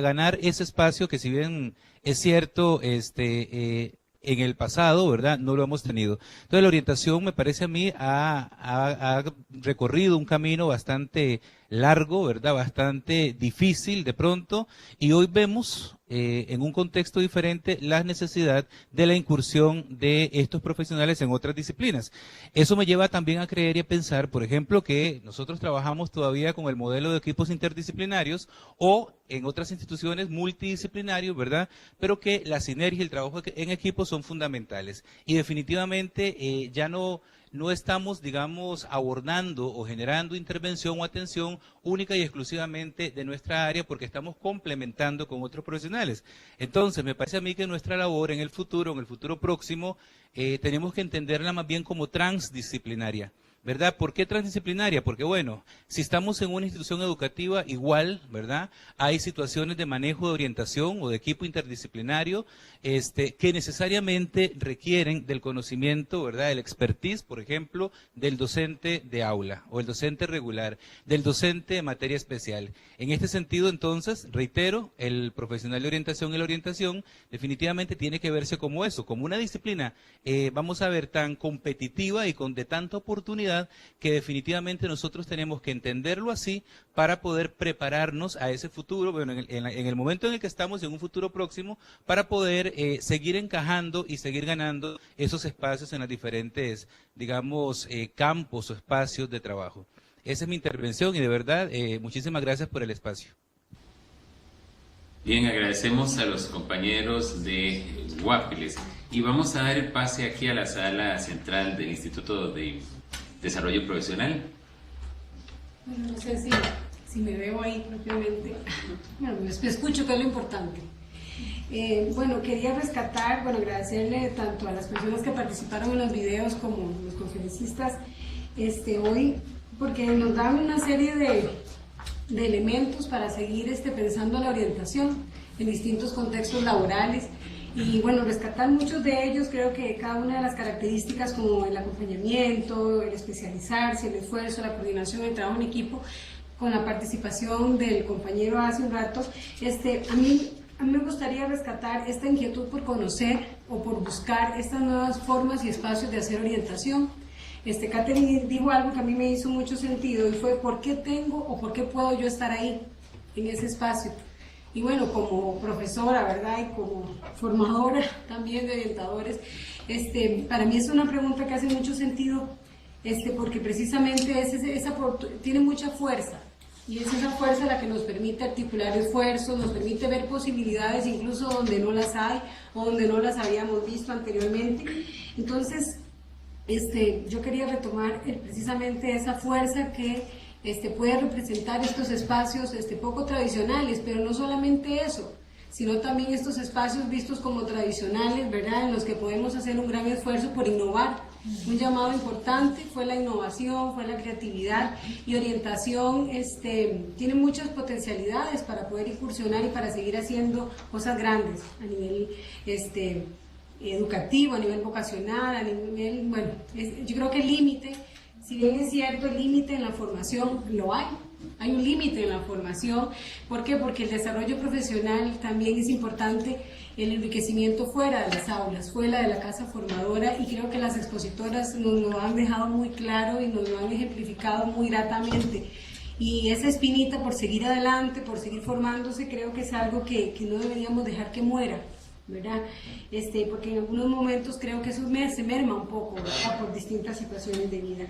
ganar ese espacio que, si bien es cierto, en el pasado, ¿verdad?, no lo hemos tenido. Entonces la orientación, me parece a mí, ha recorrido un camino bastante largo, ¿verdad?, bastante difícil de pronto, y hoy vemos en un contexto diferente la necesidad de la incursión de estos profesionales en otras disciplinas. Eso me lleva también a creer y a pensar, por ejemplo, que nosotros trabajamos todavía con el modelo de equipos interdisciplinarios o en otras instituciones multidisciplinarios, ¿verdad?, pero que la sinergia y el trabajo en equipo son fundamentales. Y definitivamente ya no estamos, digamos, abordando o generando intervención o atención única y exclusivamente de nuestra área, porque estamos complementando con otros profesionales. Entonces, me parece a mí que nuestra labor en el futuro próximo, tenemos que entenderla más bien como transdisciplinaria. ¿Verdad? ¿Por qué transdisciplinaria? Porque, bueno, si estamos en una institución educativa igual, ¿verdad?, hay situaciones de manejo de orientación o de equipo interdisciplinario que necesariamente requieren del conocimiento, ¿verdad?, del expertise, por ejemplo, del docente de aula o el docente regular, del docente de materia especial. En este sentido, entonces, reitero, el profesional de orientación y la orientación definitivamente tiene que verse como eso, como una disciplina, vamos a ver, tan competitiva y de tanta oportunidad, que definitivamente nosotros tenemos que entenderlo así para poder prepararnos a ese futuro, bueno, en el momento en el que estamos, en un futuro próximo, para poder seguir encajando y seguir ganando esos espacios en las diferentes, digamos, campos o espacios de trabajo. Esa es mi intervención y de verdad, muchísimas gracias por el espacio. Bien, agradecemos a los compañeros de Guapiles y vamos a dar el pase aquí a la sala central del Instituto de Desarrollo Profesional. Bueno, no sé si me veo ahí propiamente. Bueno, me escucho, que es lo importante. Bueno, quería agradecerle tanto a las personas que participaron en los videos como los conferencistas hoy, porque nos dan una serie de elementos para seguir pensando la orientación en distintos contextos laborales. Y bueno, rescatar muchos de ellos, creo que cada una de las características como el acompañamiento, el especializarse, el esfuerzo, la coordinación, el trabajo en equipo, con la participación del compañero hace un rato, a mí me gustaría rescatar esta inquietud por conocer o por buscar estas nuevas formas y espacios de hacer orientación. Catherine dijo algo que a mí me hizo mucho sentido y fue ¿por qué tengo o por qué puedo yo estar ahí, en ese espacio? Y bueno, como profesora, ¿verdad?, y como formadora también de orientadores, para mí es una pregunta que hace mucho sentido, porque precisamente tiene mucha fuerza, y es esa fuerza la que nos permite articular esfuerzos, nos permite ver posibilidades incluso donde no las hay, o donde no las habíamos visto anteriormente. Entonces, yo quería retomar precisamente esa fuerza que puede representar estos espacios poco tradicionales, pero no solamente eso, sino también estos espacios vistos como tradicionales, ¿verdad?, en los que podemos hacer un gran esfuerzo por innovar. Un llamado importante fue la innovación, fue la creatividad, y orientación tiene muchas potencialidades para poder incursionar y para seguir haciendo cosas grandes a nivel educativo, a nivel vocacional, a nivel, bueno, yo creo que el límite, si bien es cierto, el límite en la formación lo hay un límite en la formación. ¿Por qué? Porque el desarrollo profesional también es importante, el enriquecimiento fuera de las aulas, fuera de la casa formadora, y creo que las expositoras nos lo han dejado muy claro y nos lo han ejemplificado muy gratamente. Y esa espinita por seguir adelante, por seguir formándose, creo que es algo que no deberíamos dejar que muera, ¿verdad? Porque en algunos momentos creo que eso se merma un poco, ¿verdad?, por distintas situaciones de vida.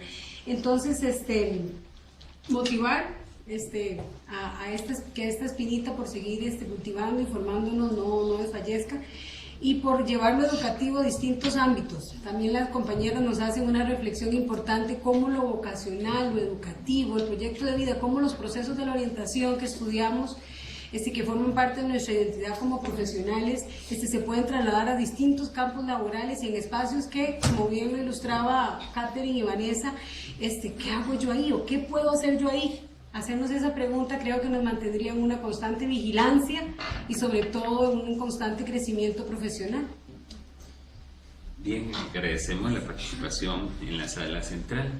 Entonces, motivar que esta espinita por seguir cultivando y formándonos no desfallezca. y por llevar lo educativo a distintos ámbitos. También las compañeras nos hacen una reflexión importante cómo lo vocacional, lo educativo, el proyecto de vida, cómo los procesos de la orientación que estudiamos, que forman parte de nuestra identidad como profesionales, se pueden trasladar a distintos campos laborales y en espacios que, como bien lo ilustraba Catherine y Vanessa, ¿qué hago yo ahí o qué puedo hacer yo ahí? Hacernos esa pregunta creo que nos mantendría en una constante vigilancia y sobre todo en un constante crecimiento profesional. Bien, agradecemos la participación en la sala central.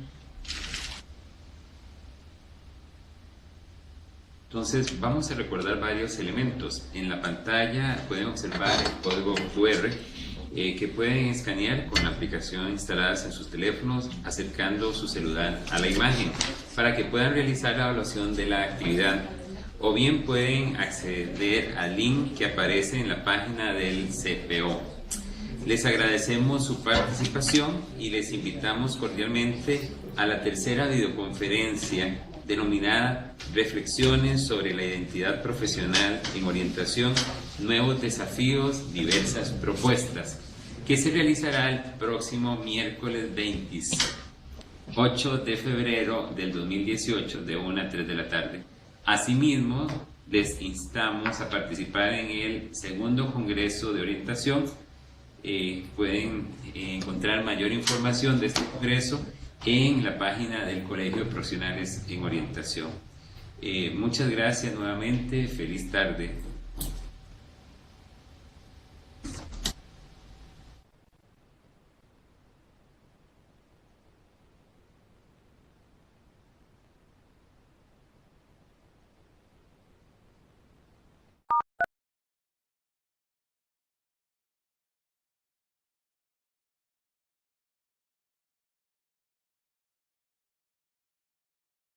Entonces vamos a recordar varios elementos. En la pantalla pueden observar el código QR que pueden escanear con la aplicación instaladas en sus teléfonos, acercando su celular a la imagen para que puedan realizar la evaluación de la actividad, o bien pueden acceder al link que aparece en la página del CPO. Les agradecemos su participación y les invitamos cordialmente a la tercera videoconferencia denominada Reflexiones sobre la identidad profesional en orientación, nuevos desafíos, diversas propuestas, que se realizará el próximo miércoles 28 de febrero del 2018 de 1 a 3 de la tarde. Asimismo, les instamos a participar en el segundo Congreso de Orientación. Pueden encontrar mayor información de este congreso en la página del Colegio de Profesionales en Orientación. Muchas gracias nuevamente, feliz tarde.